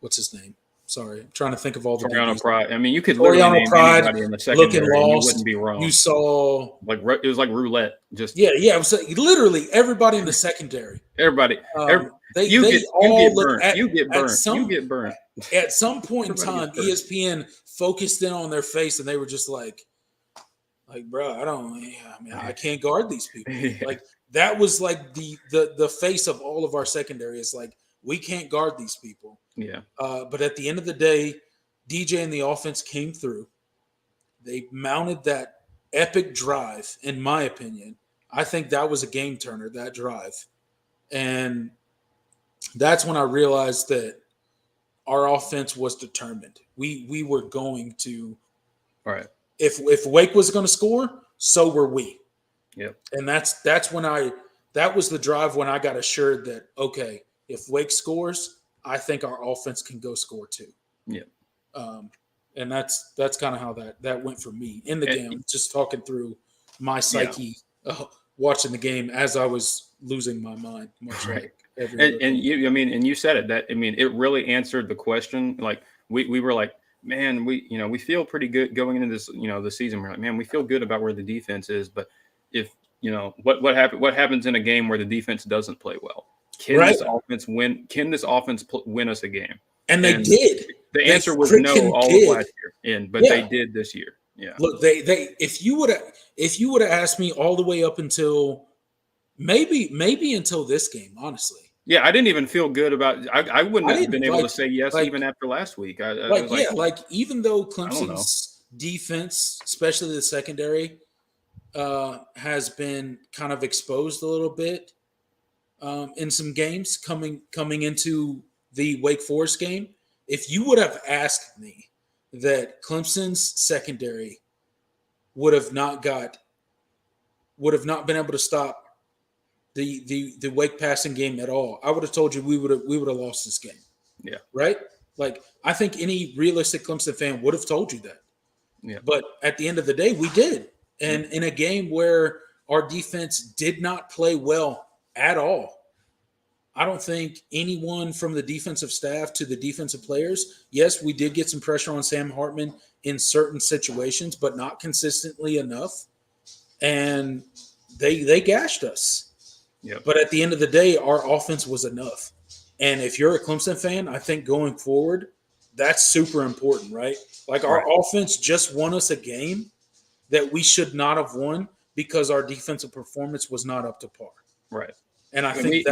S1: what's his name? Sorry, I'm trying to think of all the
S3: Toriano Pride. You could literally name anybody in the secondary, and you wouldn't be wrong.
S1: You saw
S3: it was like roulette. Just
S1: it was literally everybody in the secondary.
S3: Everybody. You get burned.
S1: At some point in time, ESPN focused in on their face, and they were just like, bro, I can't guard these people. Like that was like the face of all of our secondary. Is like, we can't guard these people.
S3: Yeah.
S1: But at the end of the day, DJ and the offense came through. They mounted that epic drive, in my opinion. I think that was a game turner, that drive. And that's when I realized that our offense was determined. We were going to –
S3: Right.
S1: If Wake was going to score, so were we.
S3: Yep.
S1: And that's when that was the drive when I got assured that, okay, if Wake scores, I think our offense can go score too.
S3: Yeah.
S1: And that's kind of how that went for me in the game. Just talking through my psyche, watching the game as I was losing my mind. Much
S3: right.
S1: Like every
S3: and you said it. It really answered the question. Like we were like, man, we feel pretty good going into this, the season. We're like, man, we feel good about where the defense is, but if what happens in a game where the defense doesn't play well? Can this offense win? Can this offense win us a game?
S1: And they did.
S3: The answer was no all of last year, but they did this year. Yeah.
S1: Look, they if you would have asked me all the way up until maybe until this game, honestly.
S3: Yeah, I didn't even feel good about. I wouldn't have been able to say yes even after last week.
S1: Even though Clemson's defense, especially the secondary, has been kind of exposed a little bit in some games coming into the Wake Forest game. If you would have asked me that Clemson's secondary would have not been able to stop the Wake passing game at all, I would have told you we would have lost this game.
S3: Yeah.
S1: Right? Like, I think any realistic Clemson fan would have told you that.
S3: Yeah.
S1: But at the end of the day, we did. And in a game where our defense did not play well at all, I don't think anyone from the defensive staff to the defensive players, yes, we did get some pressure on Sam Hartman in certain situations, but not consistently enough. And they gashed us.
S3: Yep.
S1: But at the end of the day, our offense was enough. And if you're a Clemson fan, I think going forward, that's super important, right? Like, our offense just won us a game that we should not have won because our defensive performance was not up to par.
S3: Right.
S1: And I think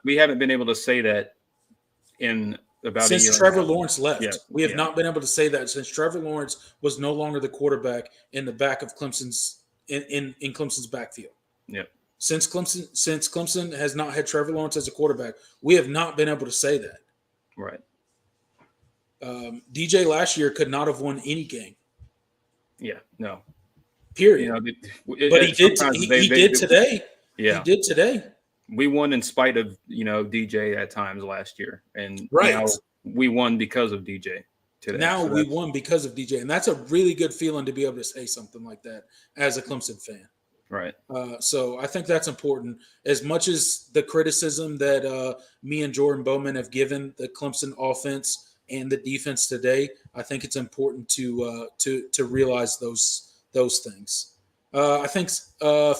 S3: we haven't been able to say that in about a year.
S1: Since Trevor Lawrence left.
S3: Yeah.
S1: We have not been able to say that since Trevor Lawrence was no longer the quarterback in the back of Clemson's in Clemson's backfield.
S3: Yep.
S1: Since Clemson has not had Trevor Lawrence as a quarterback, we have not been able to say that.
S3: Right.
S1: DJ last year could not have won any game.
S3: Yeah. No.
S1: Period. But he did. He did today.
S3: Yeah.
S1: He did today.
S3: We won in spite of DJ at times last year, and now we won because of DJ today.
S1: Now we won because of DJ, and that's a really good feeling to be able to say something like that as a Clemson fan.
S3: Right.
S1: So I think that's important. As much as the criticism that me and Jordan Bowman have given the Clemson offense and the defense today, I think it's important to realize those things. I think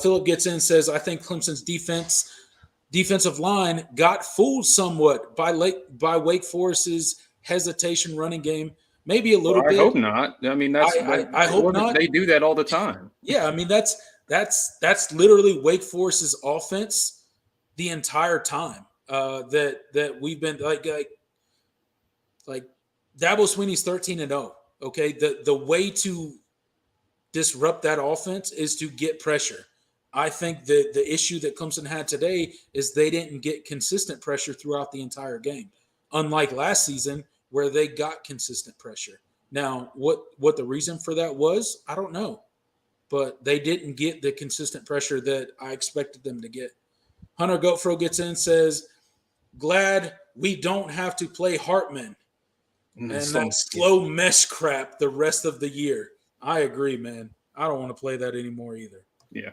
S1: Philip gets in, says, I think Clemson's defensive line got fooled somewhat by Wake Forest's hesitation running game. Maybe a little bit.
S3: I hope not. I mean,
S1: I hope not.
S3: They do that all the time.
S1: Yeah, I mean that's literally Wake Forest's offense the entire time. That we've been like Dabo Swinney's 13-0. Okay, the way to disrupt that offense is to get pressure. I think that the issue that Clemson had today is they didn't get consistent pressure throughout the entire game, unlike last season where they got consistent pressure. Now, what the reason for that was, I don't know, but they didn't get the consistent pressure that I expected them to get. Hunter Goatfro gets in, says, glad we don't have to play Hartman and that slow mesh crap the rest of the year. I agree, man. I don't want to play that anymore either.
S3: Yeah,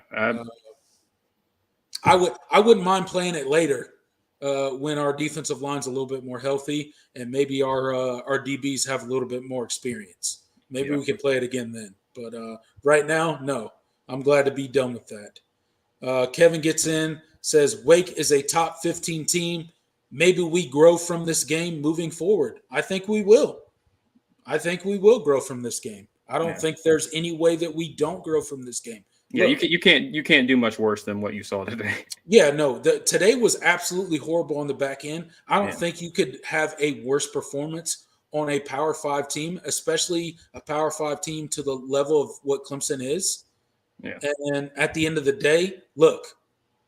S1: I wouldn't mind playing it later when our defensive line's a little bit more healthy and maybe our DBs have a little bit more experience. Maybe we can play it again then. But right now, no. I'm glad to be done with that. Kevin gets in, says Wake is a top 15 team. Maybe we grow from this game moving forward. I think we will. I think we will grow from this game. I don't think there's any way that we don't grow from this game.
S3: Yeah, look, you can't do much worse than what you saw today.
S1: Yeah, no, today was absolutely horrible on the back end. I don't think you could have a worse performance on a Power 5 team, especially a Power 5 team to the level of what Clemson is.
S3: Yeah.
S1: And at the end of the day, look,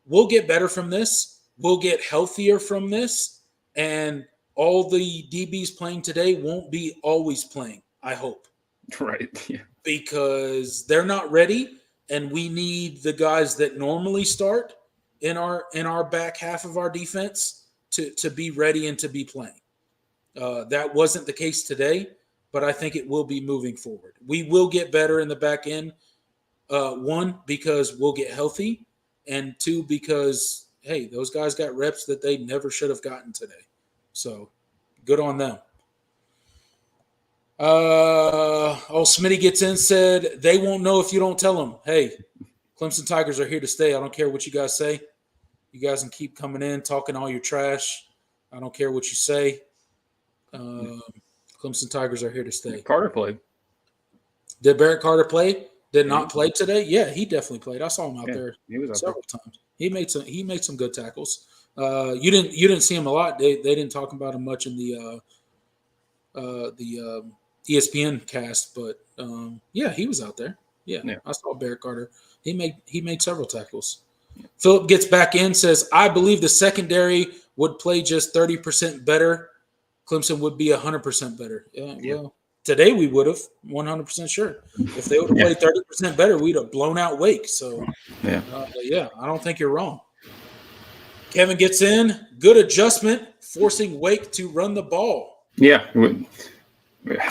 S1: we'll get better from this. We'll get healthier from this. And all the DBs playing today won't be always playing, I hope.
S3: Right. Yeah.
S1: Because they're not ready. And we need the guys that normally start in our back half of our defense to be ready and to be playing. That wasn't the case today, but I think it will be moving forward. We will get better in the back end. One, because we'll get healthy, and two, because, hey, those guys got reps that they never should have gotten today. So good on them. Smitty gets in, said, they won't know if you don't tell them. Hey, Clemson Tigers are here to stay. I don't care what you guys say. You guys can keep coming in, talking all your trash. I don't care what you say. Clemson Tigers are here to stay.
S3: Carter played.
S1: Did Barrett Carter play? Did not play today? Yeah, he definitely played. I saw him out there several times. He made some good tackles. You didn't see him a lot. They didn't talk about him much in the ESPN cast, but yeah, he was out there. Yeah, I saw Barrett Carter. He made several tackles. Philip gets back in, says, I believe the secondary would play just 30% better. Clemson would be 100% better. Well, today we would have 100% sure. If they would have played 30% better, we'd have blown out Wake. So, I don't think you're wrong. Kevin gets in. Good adjustment, forcing Wake to run the ball.
S3: Yeah.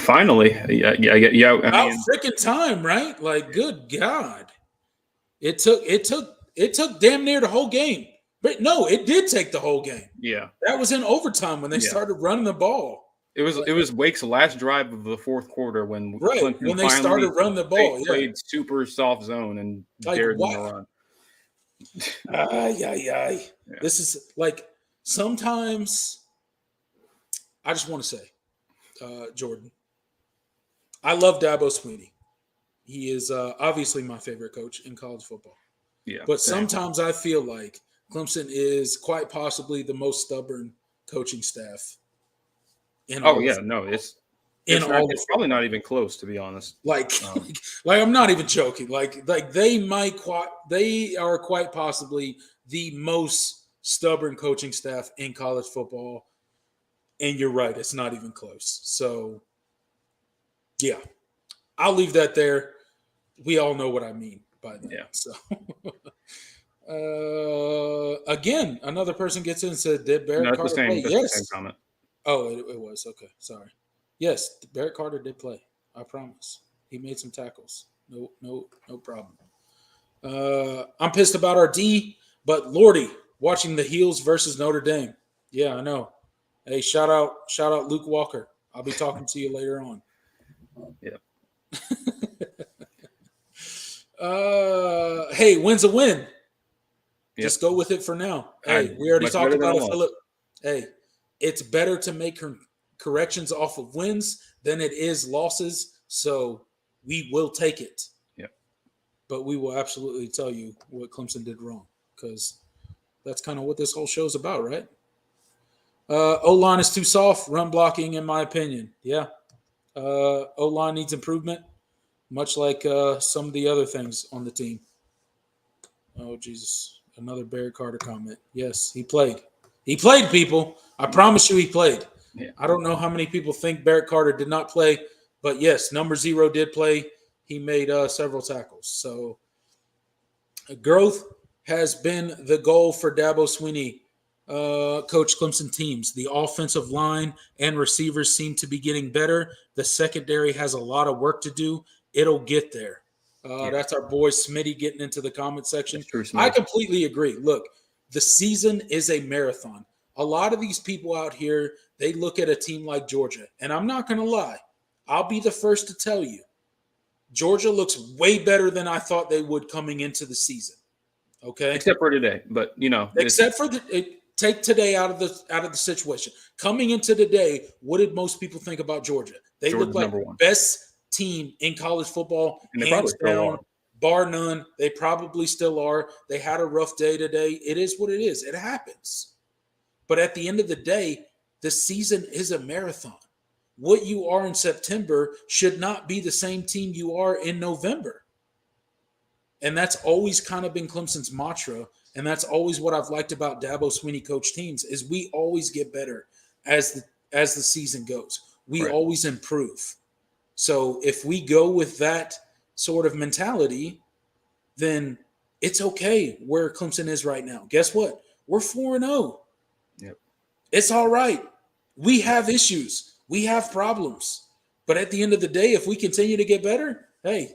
S3: Finally. Yeah.
S1: About freaking time, right? Like, good God. It took damn near the whole game. But no, it did take the whole game.
S3: Yeah.
S1: That was in overtime when they started running the ball.
S3: It was Wake's last drive of the fourth quarter when
S1: they started running the ball.
S3: They played super soft zone and dared them to run.
S1: Yeah. This is like sometimes I just want to say, Jordan, I love Dabo Swinney. He is obviously my favorite coach in college football.
S3: Yeah.
S1: But sometimes I feel like Clemson is quite possibly the most stubborn coaching staff. It's
S3: probably not even close, to be honest.
S1: Like I'm not even joking. Like they are quite possibly the most stubborn coaching staff in college football. And you're right, it's not even close. So, yeah, I'll leave that there. We all know what I mean by that.
S3: Yeah.
S1: So, again, another person gets in and said, "Did Barrett Carter play?" Yes.
S3: The same comment.
S1: Oh, it was okay. Sorry. Yes, Barrett Carter did play. I promise. He made some tackles. No problem. I'm pissed about our D, but Lordy, watching the Heels versus Notre Dame. Yeah, I know. Hey, shout out Luke Walker. I'll be talking to you later on.
S3: Yeah.
S1: Hey, win's a win. Yep. Just go with it for now.
S3: Hey,
S1: we already talked about it, Philip. Hey, it's better to make corrections off of wins than it is losses. So we will take it.
S3: Yep.
S1: But we will absolutely tell you what Clemson did wrong, because that's kind of what this whole show's about, right? O-line is too soft, run blocking, in my opinion. Yeah. O-line needs improvement, much like some of the other things on the team. Oh, Jesus. Another Barrett Carter comment. Yes, he played. He played, people. I promise you he played.
S3: Yeah.
S1: I don't know how many people think Barrett Carter did not play, but yes, number 0 did play. He made several tackles. So growth has been the goal for Dabo Swinney. Coach Clemson teams. The offensive line and receivers seem to be getting better. The secondary has a lot of work to do. It'll get there. That's our boy Smitty getting into the comment section. I completely agree. Look, the season is a marathon. A lot of these people out here, they look at a team like Georgia, and I'm not going to lie. I'll be the first to tell you, Georgia looks way better than I thought they would coming into the season. Okay,
S3: except for today, but
S1: except for take today out of the situation. Coming into today, what did most people think about Georgia? They look like the best team in college football,
S3: and they
S1: hands
S3: probably
S1: down. bar none. They probably still are. They had a rough day today. It is what it is. It happens. But at the end of the day, the season is a marathon. What you are in September should not be the same team you are in November. And that's always kind of been Clemson's mantra. And that's always what I've liked about Dabo Swinney coach teams is we always get better as the season goes. We always improve. So if we go with that sort of mentality, then it's okay where Clemson is right now. Guess what? We're 4-0.
S3: Yep.
S1: It's all right. We have issues. We have problems. But at the end of the day, if we continue to get better, hey,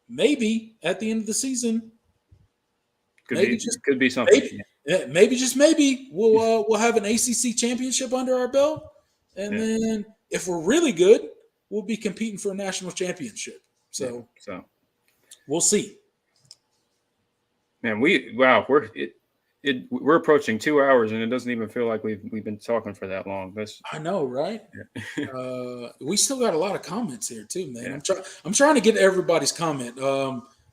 S1: maybe at the end of the season,
S3: could be something.
S1: Maybe just maybe we'll have an ACC championship under our belt, and then if we're really good, we'll be competing for a national championship. So we'll see.
S3: Man, we're approaching 2 hours, and it doesn't even feel like we've been talking for that long.
S1: I know, right? We still got a lot of comments here too, man. Yeah. I'm trying to get everybody's comment.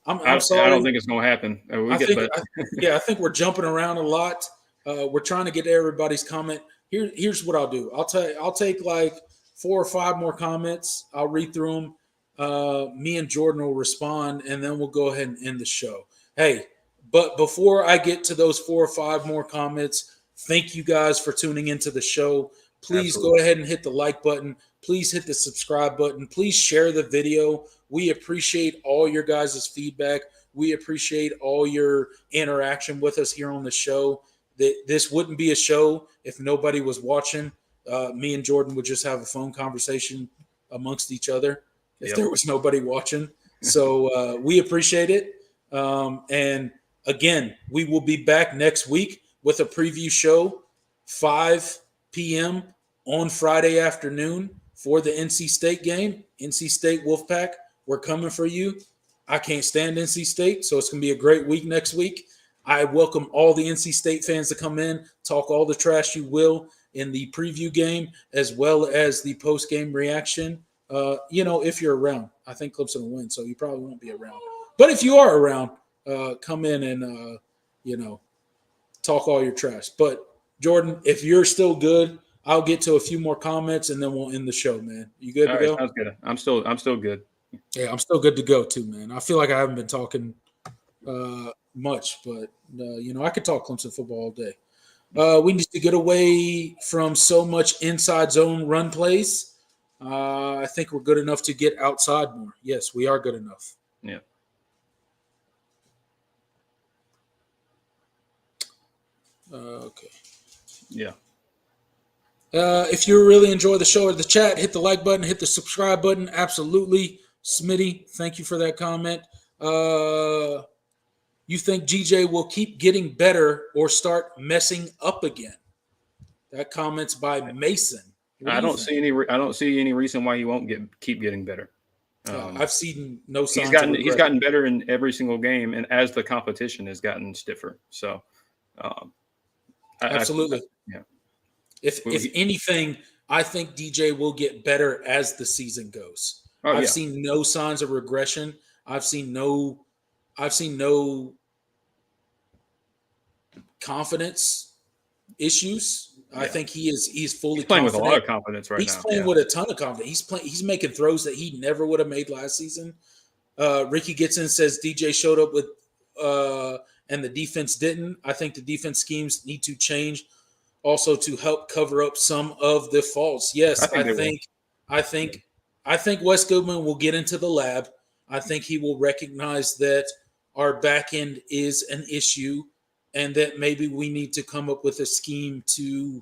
S1: I'm sorry.
S3: I don't think it's going to happen.
S1: I think we're jumping around a lot. We're trying to get everybody's comment. Here's what I'll do. I'll take like 4 or 5 more comments. I'll read through them. Me and Jordan will respond, and then we'll go ahead and end the show. Hey, but before I get to those 4 or 5 more comments, thank you guys for tuning into the show. Please go ahead and hit the like button. Please hit the subscribe button. Please share the video. We appreciate all your guys' feedback. We appreciate all your interaction with us here on the show. This wouldn't be a show if nobody was watching. Me and Jordan would just have a phone conversation amongst each other if there was nobody watching. So we appreciate it. And again, we will be back next week with a preview show, 5 p.m. on Friday afternoon for the NC State game. NC State Wolfpack, we're coming for you. I can't stand NC State, so it's going to be a great week next week. I welcome all the NC State fans to come in, talk all the trash you will in the preview game, as well as the post-game reaction. If you're around. I think Clemson will win, so you probably won't be around. But if you are around, come in and, talk all your trash. But, Jordan, if you're still good, I'll get to a few more comments, and then we'll end the show, man. You good to go?
S3: Sounds good. I'm still good.
S1: Yeah, I'm still good to go, too, man. I feel like I haven't been talking much, but, I could talk Clemson football all day. We need to get away from so much inside zone run plays. I think we're good enough to get outside more. Yes, we are good enough.
S3: Yeah.
S1: Okay.
S3: Yeah.
S1: If you really enjoy the show or the chat, hit the like button, hit the subscribe button. Absolutely. Smitty, thank you for that comment. You think GJ will keep getting better or start messing up again? That comment's by Mason.
S3: I don't see any reason why he won't keep getting better.
S1: I've seen no signs.
S3: He's gotten better in every single game, and as the competition has gotten stiffer. So,
S1: absolutely. If anything, I think DJ will get better as the season goes. I've seen no signs of regression. I've seen no confidence issues. Yeah. I think he's fully
S3: playing
S1: confident.
S3: With a lot of confidence right now.
S1: He's playing with a ton of confidence. He's making throws that he never would have made last season. Ricky Gitson says DJ showed up with and the defense didn't. I think the defense schemes need to change also to help cover up some of the faults. Yes, I think Wes Goodman will get into the lab. I think he will recognize that our back end is an issue and that maybe we need to come up with a scheme to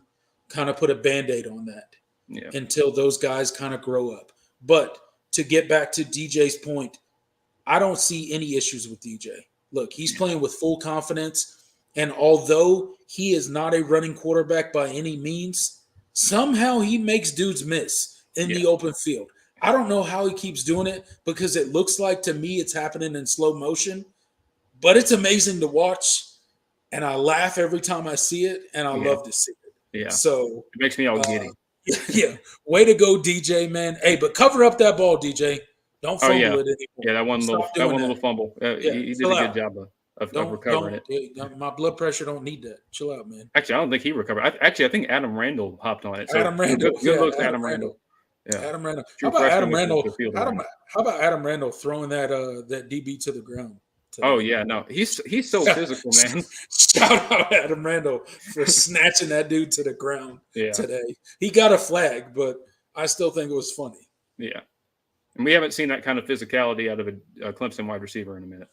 S1: kind of put a Band-Aid on that until those guys kind of grow up. But to get back to DJ's point, I don't see any issues with DJ. Look, he's playing with full confidence, and although he is not a running quarterback by any means, somehow he makes dudes miss in the open field. I don't know how he keeps doing it because it looks like to me it's happening in slow motion, but it's amazing to watch, and I laugh every time I see it, and I love to see it.
S3: Yeah.
S1: So
S3: it makes me all giddy.
S1: Yeah. Way to go, DJ, man. Hey, but cover up that ball, DJ. Don't fumble it anymore.
S3: Yeah, that one little fumble. He did a good job of recovering it.
S1: My blood pressure don't need that. Chill out, man.
S3: Actually, I don't think he recovered. I think Adam Randall hopped on it. So
S1: Adam Randall.
S3: Good looks to Adam Randall. Yeah.
S1: Adam Randall.
S3: True
S1: How about Adam
S3: freshman
S1: Randall?
S3: with the field
S1: How about Adam Randall throwing that DB to the ground today?
S3: Oh yeah, no, he's so physical, man.
S1: Shout out Adam Randall for snatching that dude to the ground today. He got a flag, but I still think it was funny.
S3: Yeah, and we haven't seen that kind of physicality out of a Clemson wide receiver in a minute.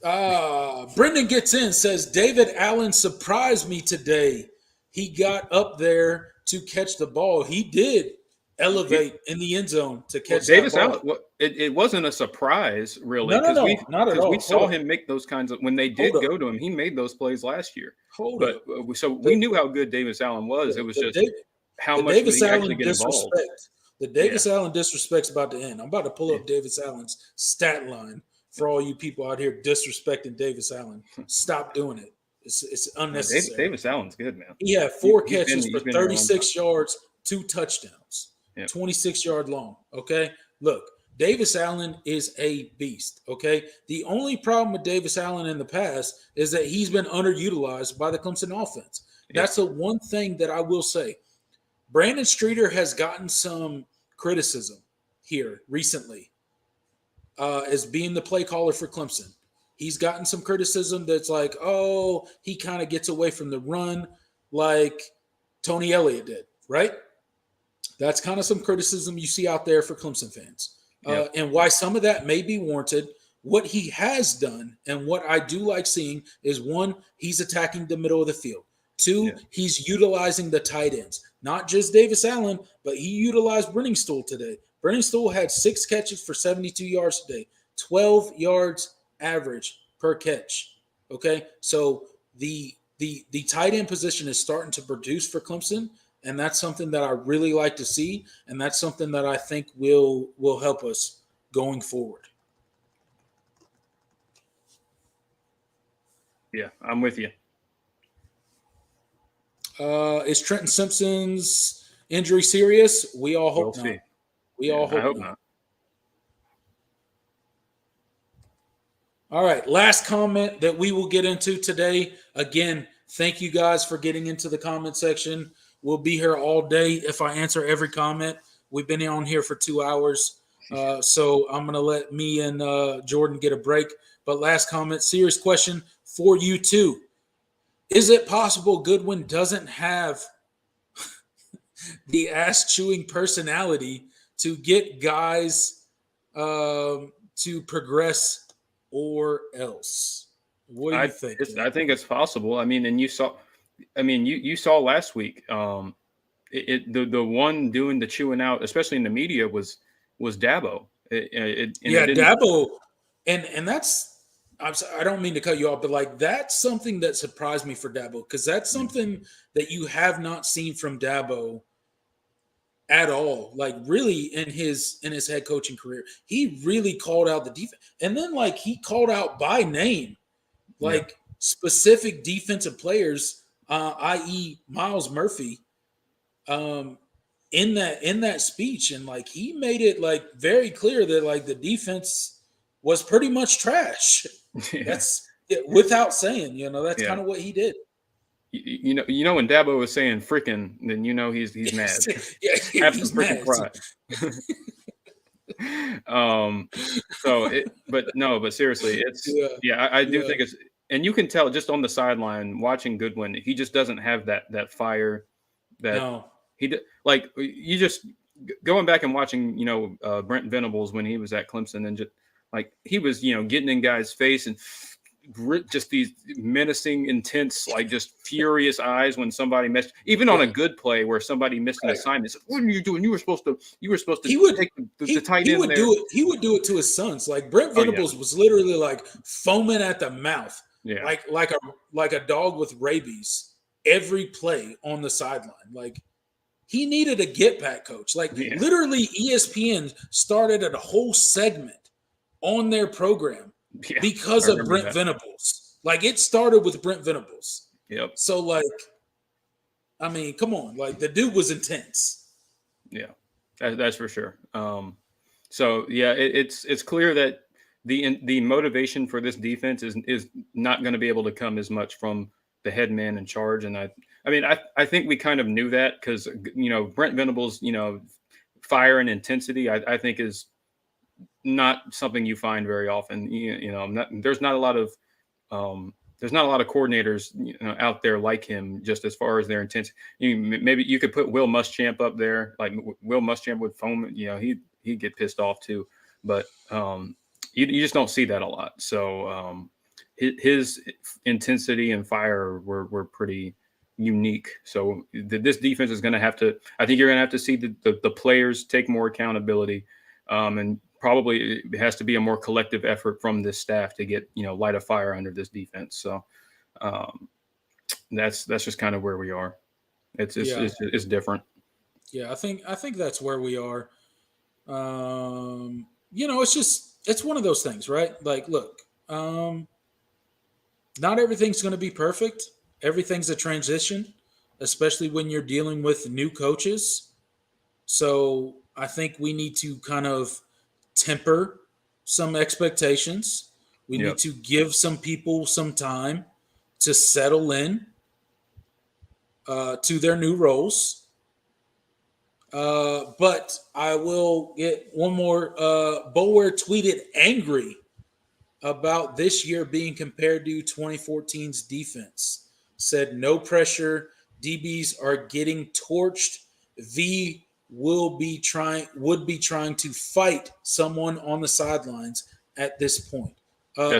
S3: So.
S1: Brendan gets in, says David Allen surprised me today. He got up there to catch the ball. He did elevate in the end zone to catch
S3: Davis
S1: that ball.
S3: Allen. It wasn't a surprise, really.
S1: No, not at all.
S3: We saw him make those kinds of when they did go to him. He made those plays last year. We knew how good Davis Allen was. It was just how much
S1: Davis
S3: he
S1: Allen
S3: actually get involved.
S1: The Davis Allen disrespect's about to end. I'm about to pull up Davis Allen's stat line for all you people out here disrespecting Davis Allen. Stop doing it. It's unnecessary.
S3: Davis Allen's good, man.
S1: He had 4 catches for 36 yards, 2 touchdowns, 26 yard long. Okay, look, Davis Allen is a beast. Okay, the only problem with Davis Allen in the past is that he's been underutilized by the Clemson offense. That's the one thing that I will say. Brandon Streeter has gotten some criticism here recently as being the play caller for Clemson. He's gotten some criticism that's like, oh, he kind of gets away from the run like Tony Elliott did, right? That's kind of some criticism you see out there for Clemson fans. And why some of that may be warranted. What he has done and what I do like seeing is, 1, he's attacking the middle of the field. 2, he's utilizing the tight ends. Not just Davis Allen, but he utilized Brenningstool today. Brenningstool had 6 catches for 72 yards today, 12 yards average per catch. Okay, so the tight end position is starting to produce for Clemson, and that's something that I really like to see, and that's something that I think will help us going forward.
S3: Yeah, I'm with you.
S1: Is Trenton Simpson's injury serious? We all hope not. We all hope not. All right, last comment that we will get into today. Again, thank you guys for getting into the comment section. We'll be here all day if I answer every comment. We've been on here for 2 hours, so I'm going to let me and Jordan get a break. But last comment, serious question for you too. Is it possible Goodwin doesn't have the ass-chewing personality to get guys to progress or else? What do you think?
S3: I think it's possible. I mean, and you saw last week. The one doing the chewing out, especially in the media, was Dabo.
S1: Dabo, and that's. I don't mean to cut you off, but like that's something that surprised me for Dabo, because that's something that you have not seen from Dabo at all. Like really in his head coaching career, he really called out the defense, and then like he called out by name, like specific defensive players, i.e. Miles Murphy, in that speech, and like he made it like very clear that like the defense was pretty much trash. That's without saying, that's kind of what he did.
S3: You know when Dabo was saying freaking, then he's mad. He's freaking cry. But seriously, it's I do think it's, and you can tell just on the sideline watching Goodwin, he just doesn't have that fire that like you just going back and watching Brent Venables when he was at Clemson, and just like he was getting in guys' face and just these menacing, intense, like just furious eyes when somebody missed, even on a good play where somebody missed an assignment. Said, what are you doing? You were supposed to take the tight end there.
S1: He would do it to his sons. Like Brent Venables was literally like foaming at the mouth, like a dog with rabies every play on the sideline. Like he needed a get back coach. Like literally ESPN started a whole segment on their program because of Brent Venables. Like it started with Brent Venables.
S3: Yep.
S1: So like, I mean, come on, like the dude was intense.
S3: Yeah, that's for sure. So yeah, it's clear that the motivation for this defense is not going to be able to come as much from the head man in charge. And I think we kind of knew that because Brent Venables fire and intensity I think is not something you find very often. There's not a lot of coordinators out there like him, just as far as their intensity. Maybe you could put Will Muschamp up there. Like Will Muschamp would foam. He'd get pissed off too. But you just don't see that a lot. So his intensity and fire were pretty unique. So this defense is going to have to. I think you're going to have to see the players take more accountability, and probably it has to be a more collective effort from this staff to get light a fire under this defense. So that's just kind of where we are. It's different.
S1: Yeah, I think that's where we are. It's one of those things, right? Like, look, not everything's going to be perfect. Everything's a transition, especially when you're dealing with new coaches. So I think we need to kind of temper some expectations. We need to give some people some time to settle in to their new roles. But I will get one more. Bower tweeted angry about this year being compared to 2014's defense. Said no pressure. DBs are getting torched. V would be trying to fight someone on the sidelines at this point. I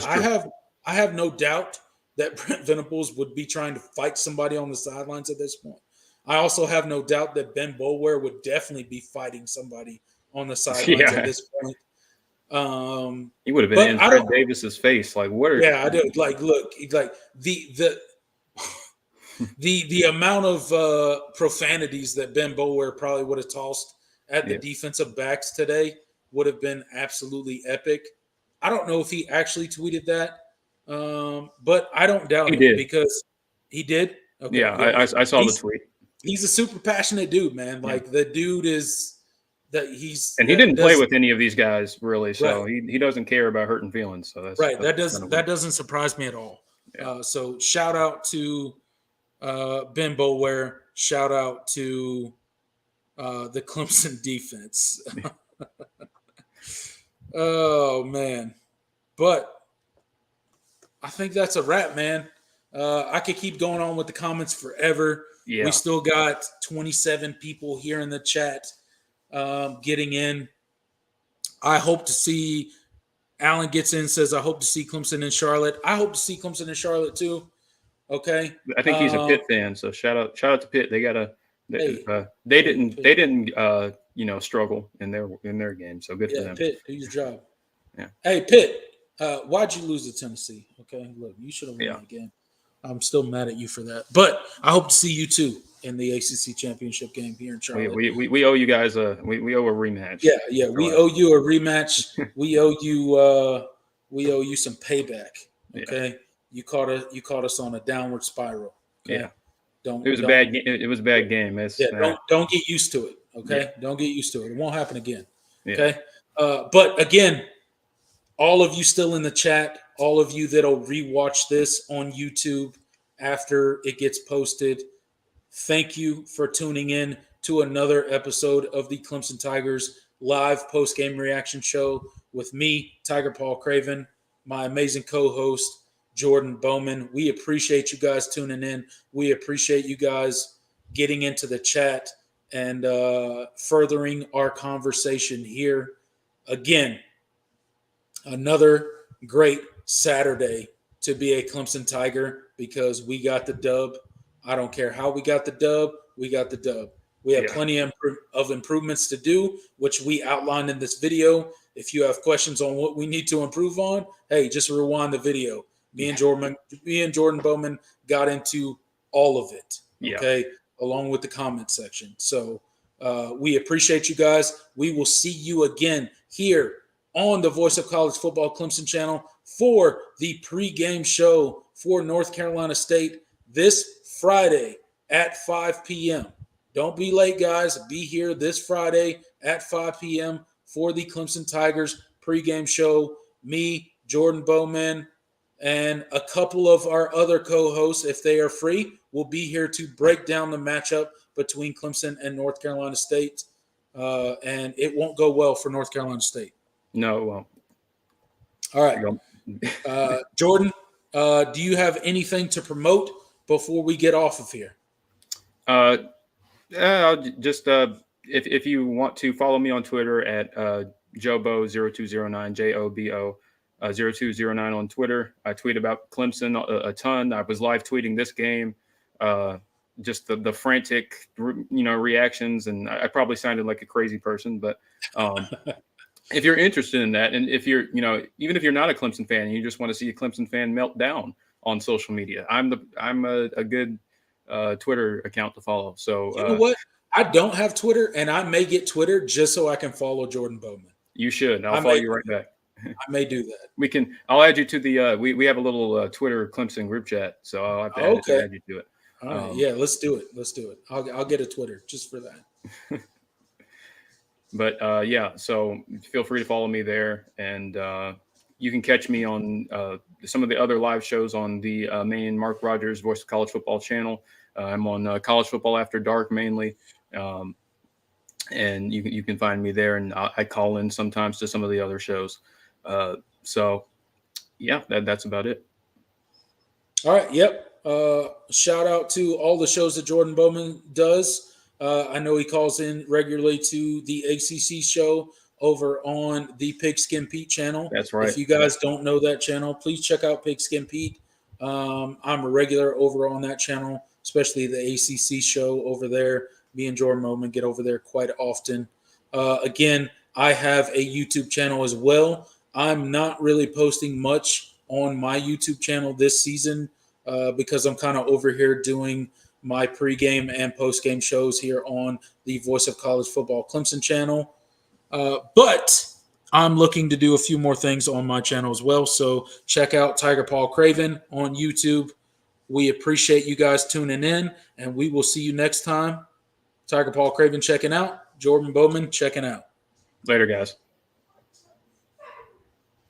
S1: have no doubt that Brent Venables would be trying to fight somebody on the sidelines at this point. I also have no doubt that Ben Boulware would definitely be fighting somebody on the sidelines at this point.
S3: He would have been in Fred Davis's face. Like, what are?
S1: Yeah, I do. Like, look, like the amount of profanities that Ben Boulware probably would have tossed at the defensive backs today would have been absolutely epic. I don't know if he actually tweeted that, but I don't doubt it because he did.
S3: Okay, I saw the tweet.
S1: He's a super passionate dude, man. Like the dude is that he's
S3: and he didn't play with any of these guys really, so he doesn't care about hurting feelings. So that's
S1: right. That doesn't surprise me at all. Yeah. So shout out to Ben Boulware. Shout out to the Clemson defense. Oh man, but I think that's a wrap, man. I could keep going on with the comments forever. Yeah. We still got 27 people here in the chat getting in. I hope to see Alan gets in, says, I hope to see Clemson in Charlotte. I hope to see Clemson in Charlotte too. Okay.
S3: I think he's a Pitt fan. So shout out to Pitt. They didn't struggle in their game. So good for them.
S1: Pitt, do your job. Yeah. Hey, Pitt, why'd you lose to Tennessee? Okay. Look, you should have won that game. I'm still mad at you for that, but I hope to see you too in the ACC championship game here in Charlotte.
S3: We owe you guys we owe a rematch.
S1: Yeah, we owe you a rematch. we owe you some payback. Okay, you caught us on a downward spiral. Okay?
S3: Yeah, it was a bad game. It was a bad game.
S1: Don't get used to it. Okay, don't get used to it. It won't happen again. Okay, but again, all of you still in the chat. All of you that'll rewatch this on YouTube after it gets posted, thank you for tuning in to another episode of the Clemson Tigers live post-game reaction show with me, Tiger Paul Craven, my amazing co-host, Jordan Bowman. We appreciate you guys tuning in. We appreciate you guys getting into the chat and furthering our conversation here. Again, another great Saturday to be a Clemson Tiger because we got the dub. I don't care how we got the dub. We got the dub. We have plenty of improvements to do, which we outlined in this video. If you have questions on what we need to improve on, hey, just rewind the video. Me and Jordan Bowman got into all of it, okay, along with the comment section. So we appreciate you guys. We will see you again here on the Voice of College Football Clemson channel for the pregame show for North Carolina State this Friday at 5 p.m. Don't be late, guys. Be here this Friday at 5 p.m. for the Clemson Tigers pregame show. Me, Jordan Bowman, and a couple of our other co-hosts, if they are free, will be here to break down the matchup between Clemson and North Carolina State. And it won't go well for North Carolina State.
S3: No, it won't.
S1: All right. Jordan, do you have anything to promote before we get off of here?
S3: I'll just if you want to follow me on Twitter at Jobo0209, Jobo 0209 on Twitter. I tweet about Clemson a ton. I was live tweeting this game, just the frantic reactions, and I probably sounded like a crazy person, but if you're interested in that, and if you're even if you're not a Clemson fan and you just want to see a Clemson fan melt down on social media, I'm a good Twitter account to follow. So
S1: you know what? I don't have Twitter, and I may get Twitter just so I can follow Jordan Bowman.
S3: You should. I'll follow you right back.
S1: I may do that.
S3: I'll add you to the we have a little Twitter Clemson group chat, so I'll have to add you to it.
S1: All right. Yeah, let's do it. I'll get a Twitter just for that.
S3: But so feel free to follow me there, and you can catch me on some of the other live shows on the main Mark Rogers Voice of College Football channel. I'm on College Football After Dark mainly, and you can find me there, and I call in sometimes to some of the other shows. So that's about it.
S1: All right. Yep. Shout out to all the shows that Jordan Bowman does. I know he calls in regularly to the ACC show over on the Pigskin Pete channel.
S3: That's right.
S1: If you guys don't know that channel, please check out Pigskin Pete. I'm a regular over on that channel, especially the ACC show over there. Me and Jordan Bowman get over there quite often. Again, I have a YouTube channel as well. I'm not really posting much on my YouTube channel this season because I'm kind of over here doing my pregame and postgame shows here on the Voice of College Football Clemson channel. But I'm looking to do a few more things on my channel as well. So check out Tiger Paul Craven on YouTube. We appreciate you guys tuning in, and we will see you next time. Tiger Paul Craven checking out. Jordan Bowman checking out.
S3: Later, guys.